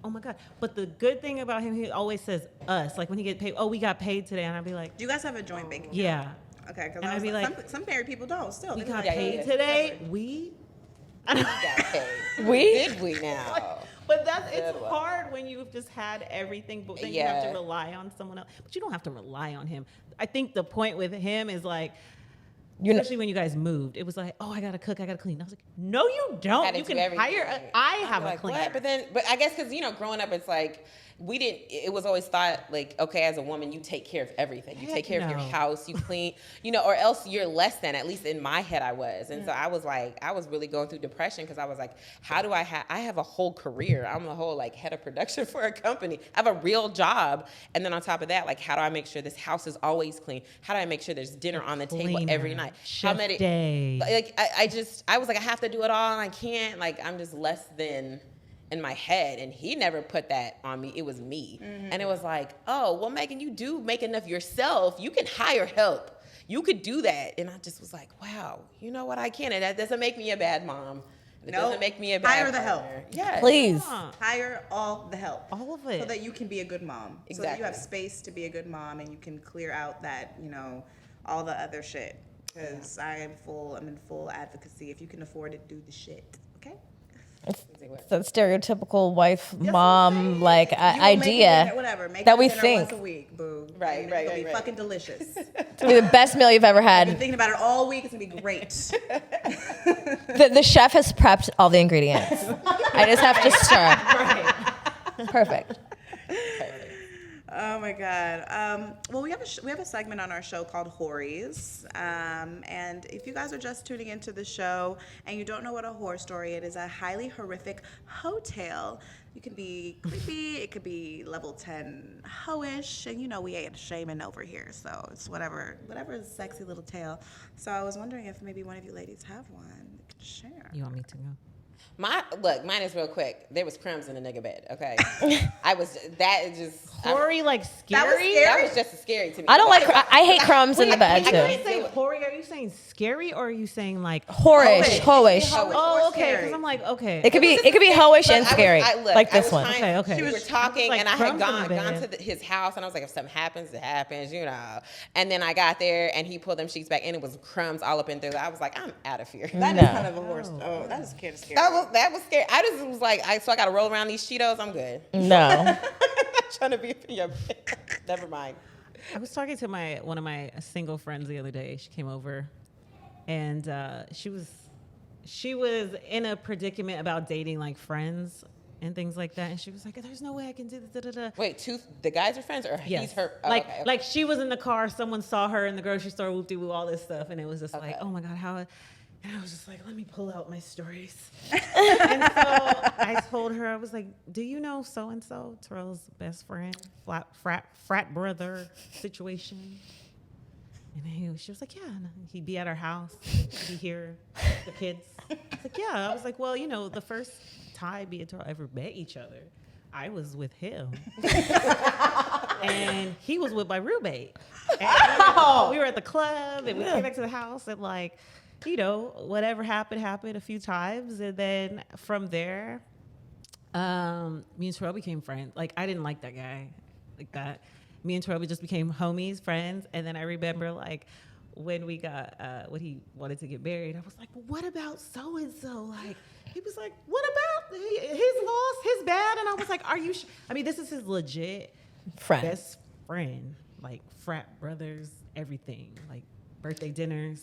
my God. But the good thing about him, he always says us. Like when he get paid, we got paid today, and I'd be like, Do you guys have a joint bank account? yeah. Okay, because And I'd be like, some married people don't. Still, We they're got like, paid today. We got paid. We? Did we now? But it's Good one. hard when you've just had everything, but then you have to rely on someone else. But you don't have to rely on him. I think the point with him is like, Especially when you guys moved, it was like, oh, I gotta cook, I gotta clean. I was like, no, you don't. Had to You do can everything. hire. I have a like, cleaner. what? But I guess because growing up, it's like it was always thought like, okay, as a woman, you take care of everything. You take care of your house, you clean, or else you're less than. At least in my head, I was, and so I was like, I was really going through depression because I was like, how do I have a whole career? I'm a whole like head of production for a company. I have a real job, and then on top of that, like, how do I make sure this house is always clean? How do I make sure there's dinner on the table every night? Chef day. Like I was like, I have to do it all, and I can't. Like, I'm just less than in my head, and he never put that on me. It was me. And it was like, oh, well, Megan, you do make enough yourself. You can hire help. You could do that. And I just was like, wow, you know what? I can. And that doesn't make me a bad mom. It doesn't make me a bad Hire the partner. help. Yes. Please. Hire all the help. All of it. So that you can be a good mom. Exactly. So that you have space to be a good mom and you can clear out that, all the other shit. Because I'm in full advocacy. If you can afford it, do the shit. Okay? It's the stereotypical wife, mom, like idea Make that it we dinner think. once a week, boo. Right, And right, It'll be right. fucking delicious. It's gonna be the best meal you've ever Been had. thinking about it all week. It's gonna be great. The chef has prepped all the ingredients. I just have to stir. Perfect. Oh my God. Well, we have a segment on our show called Horries. And if you guys are just tuning into the show and you don't know what a horror story is, a highly horrific hotel. You can be creepy. It could be level 10 hoish. And we ain't shaming over here. So it's whatever is a sexy little tale. So I was wondering if maybe one of you ladies have one you could share. You want me to go? Mine is real quick. There was crumbs in the nigga bed, okay? Hoary, like scary? That was just scary to me. I don't like. I hate crumbs in the bed When you too. say hoary, are you saying scary or are you saying like Horish, hoish. Oh, okay. Because I'm like, okay. It could be hoish and scary, like this one. Okay. We were talking, like and I had crumbs in the gone bed. to his house, and I was like, if something happens, it happens, And then I got there, and he pulled them sheets back, and it was crumbs all up in there. I was like, I'm out of here. That is kind of a horror story. Oh, that is kind of scary. That was scary. I just was like, so I got to roll around these Cheetos. I'm good. No. I'm not trying to be in your bed. Never mind. I was talking to one of my single friends the other day. She came over, and she was in a predicament about dating like friends and things like that. And she was like, "There's no way I can do this." Da, da, da. Wait, the guys are friends, or Yes. he's her? Oh, like, okay. like she was in the car. Someone saw her in the grocery store. Whoop de woo, all this stuff, and it was just like, oh my God, how? And I was just like, let me pull out my stories. And so I told her, I was like, do you know so-and-so, Terrell's best friend, frat brother situation? And she was like, yeah. And he'd be at our house. He'd be here, the kids. I was like, yeah. I was like, well, the first time me and Terrell ever met each other, I was with him. And he was with my roommate. And we were at the club, and we came back to the house, and like, whatever happened a few times. And then from there, me and Terrell became friends. Like, I didn't like that guy like that. Me and Terrell just became homies, friends. And then I remember, like, when we got, when he wanted to get married, I was like, well, what about so-and-so? Like, he was like, what about his loss, his bad? And I was like, are you this is his legit best friend. Like, frat brothers, everything. Like, birthday dinners.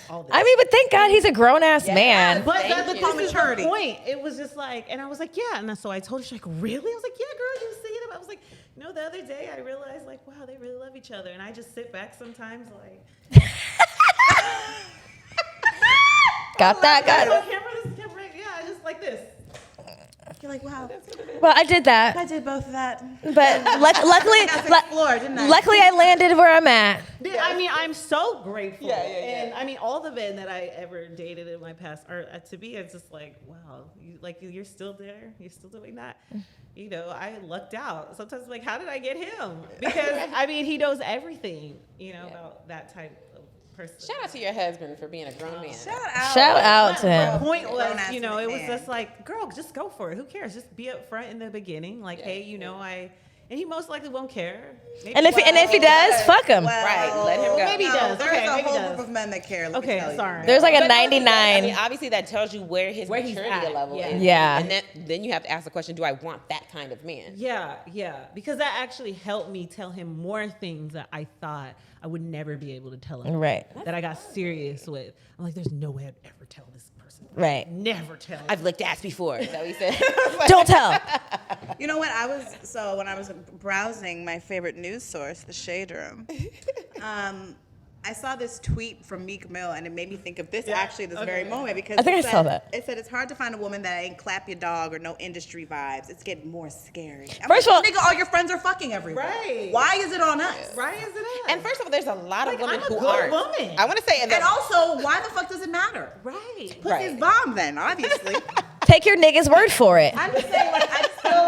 All this. But thank God he's a grown ass man. But this is the maturity. point. It was just like, and I was like, yeah. And so I told her, she's like, really? I was like, yeah, girl, you see him? I was like, the other day I realized, like, wow, they really love each other. And I just sit back sometimes, like, Got that. Yeah, just like this. You're like, wow. Well, I did that, I did both of that. but luckily, Floor, didn't I? luckily I landed where I'm at. I'm so grateful. Yeah. And all the men that I ever dated in my past are, to me, it's just like, wow, you're still there. You're still doing that. I lucked out. Sometimes I'm like, how did I get him? Because, he knows everything, about that type of person. Shout out to your husband for being a grown man. Shout out to The him. point was, Grown-ass it was man. just like, girl, just go for it. Who cares? Just be up front in the beginning. Like, hey, and he most likely won't care. Maybe And if he does, fuck him. Right, let him go. Maybe he does. There's Okay, a maybe whole does. group of men that care. Let me Okay, tell you. sorry. There's like a But not only that, 99. I mean, obviously that tells you where his Where he's maturity at, level yeah. is. Yeah. And then you have to ask the question, do I want that kind of man? Yeah, because that actually helped me tell him more things that I thought I would never be able to tell him. Right. That I got serious with. I'm like, there's no way I'd ever tell this person. Right. Never tell. I've licked ass before. Is that what he said? Don't tell. You know what? When I was browsing my favorite news source, the Shade Room, I saw this tweet from Meek Mill, and it made me think of this very moment because I think it I saw said- that. It said it's hard to find a woman that ain't clap your dog or no industry vibes. It's getting more scary. First of all- nigga, all your friends are fucking everywhere. Right. Why is it on us? Right? Is it? And first of all, there's a lot of women I'm a who good aren't. woman. I want to say, And also, why the fuck does it matter? Right. Pussy's Right. bomb then, obviously. Take your nigga's word for it. I'm just saying, like, I just feel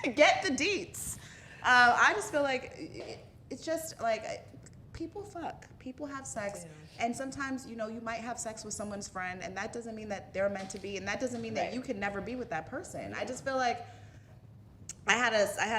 like get the deets. I just feel like it's just like people fuck, people have sex, and sometimes you might have sex with someone's friend, and that doesn't mean that they're meant to be, and that doesn't mean that you can never be with that person. I just feel like I had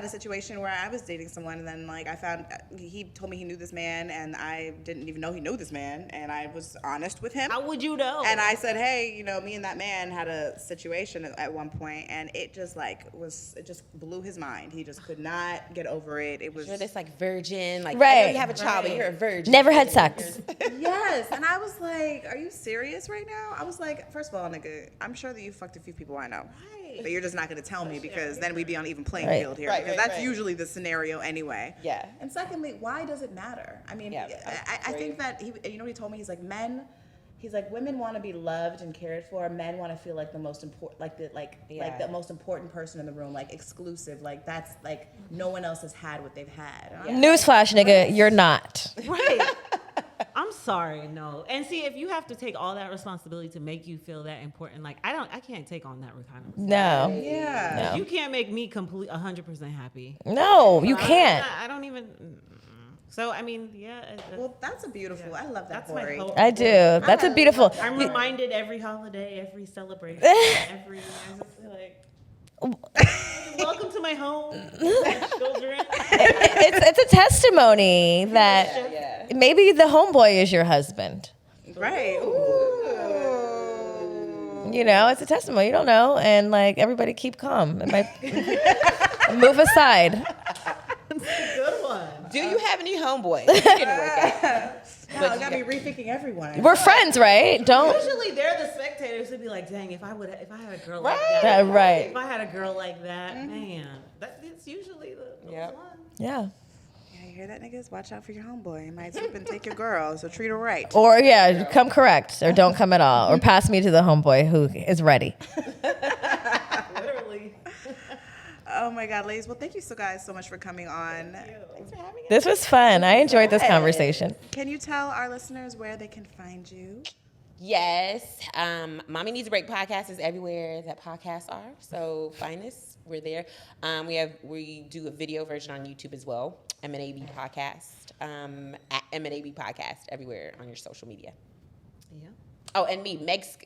a situation where I was dating someone, and then like I found he told me he knew this man, and I didn't even know he knew this man, and I was honest with him. How would you know? And I said, hey, me and that man had a situation at one point, and it just it just blew his mind. He just could not get over it. It was you're this like virgin, like I Right. know you have a child, but you're a virgin. Never had sex. yes, and I was like, are you serious right now? I was like, first of all, nigga, I'm sure that you fucked a few people I know. But you're just not going to tell me because then we'd be on even playing Right. field here. Right, because right, that's right. usually the scenario anyway. Yeah. And secondly, why does it matter? I mean, Yeah, I think that what he told me? He's like, women want to be loved and cared for. Men want to feel like the most important, like the most important person in the room, like exclusive. Like that's like no one else has had what they've had. And I'm Newsflash, nigga, you're not. Right. I'm sorry, no. And see, if you have to take all that responsibility to make you feel that important, like I can't take on that kind of No. yeah. You can't make me 100% happy. No, you can't. I don't even. So I mean, yeah. Well, that's a beautiful. I love that That's my Corey. hope. I do. That's a beautiful. I'm reminded every holiday, every celebration, I just feel like, welcome to my home, children. It's a testimony that maybe the homeboy is your husband. Right. It's a testimony. You don't know, and like everybody keep calm. It might move aside. It's a good one. Do you have any homeboys? It didn't work out. No, I gotta be rethinking everyone. We're friends, right? Don't. Usually they're the spectators who'd be like, dang, if I had a girl like Right. that. Right. If I had a girl like that, man, that's usually the Yep. one. Yeah. Yeah, you hear that, niggas? Watch out for your homeboy. He might swoop and take your girl, so treat her right. Or come correct, or don't come at all, or pass me to the homeboy who is ready. Literally. Oh my God, ladies. Well, thank you guys so much for coming on. Thanks for having us. This was fun. I enjoyed this conversation. Can you tell our listeners where they can find you? Yes. Mommy Needs a Break podcast is everywhere that podcasts are. So find us. We're there. We do a video version on YouTube as well. MNAB podcast. At MNAB podcast everywhere on your social media. Yeah. Oh, and me,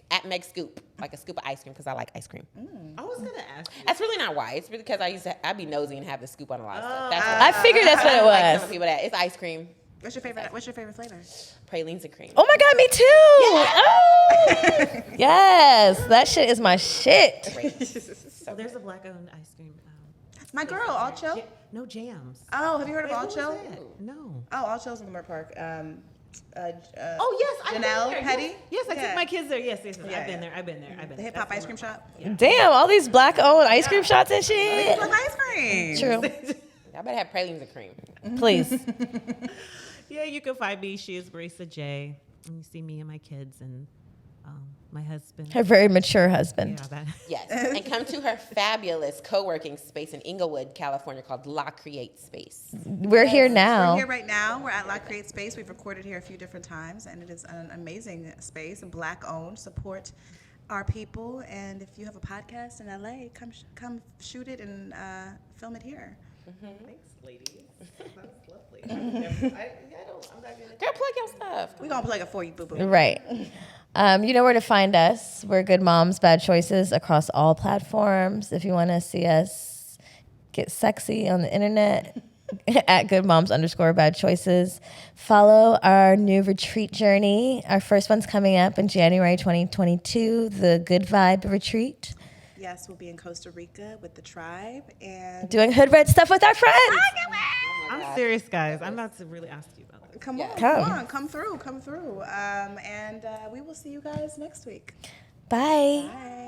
at Meg Scoop, like a scoop of ice cream because I like ice cream. I was gonna ask you. That's really not why. It's because I'd be nosy and have the scoop on a lot of stuff. That's I figured that's what it like was. some people that it's ice cream, What's your favorite flavor? pralines and cream. Oh my God, me too. Oh. Yes, that shit is my shit. So there's a black-owned ice cream. My girl, All Chill. No jams. Oh, have you heard of Wait, All who Chill? was that? No. Oh, All Chill's in the Merc Park. Oh yes, I've been Janelle there. Petty? Yes, I Yeah. took my kids there. Yes. Yeah, I've been there. I've been there. The hip hop ice cream shop. Damn, all these black-owned ice cream shots and shit. Love ice cream. True. I better have pralines and cream. Please. Yeah, you can find me. She is Marisa J. And you see me and my kids and my husband. Her very mature husband. Yeah, that. Yes, and come to her fabulous co-working space in Inglewood, California, called La Create Space. We're here now. We're here right now. We're at La Create Space. We've recorded here a few different times, and it is an amazing space, Black-owned. Support our people, and if you have a podcast in LA, come shoot it and film it here. Thanks, ladies. That's lovely. I'm not good at Girl, plug your stuff. We're gonna plug it for you, boo boo. Right. You know where to find us. We're Good Moms, Bad Choices across all platforms. If you want to see us get sexy on the internet at goodmoms_bad choices. Follow our new retreat journey. Our first one's coming up in January 2022, the Good Vibe Retreat. Yes, we'll be in Costa Rica with the tribe and Doing hood red stuff with our friends. I'm serious, guys. I'm about to really ask you about this. come on, come through. And we will see you guys next week. Bye. Bye.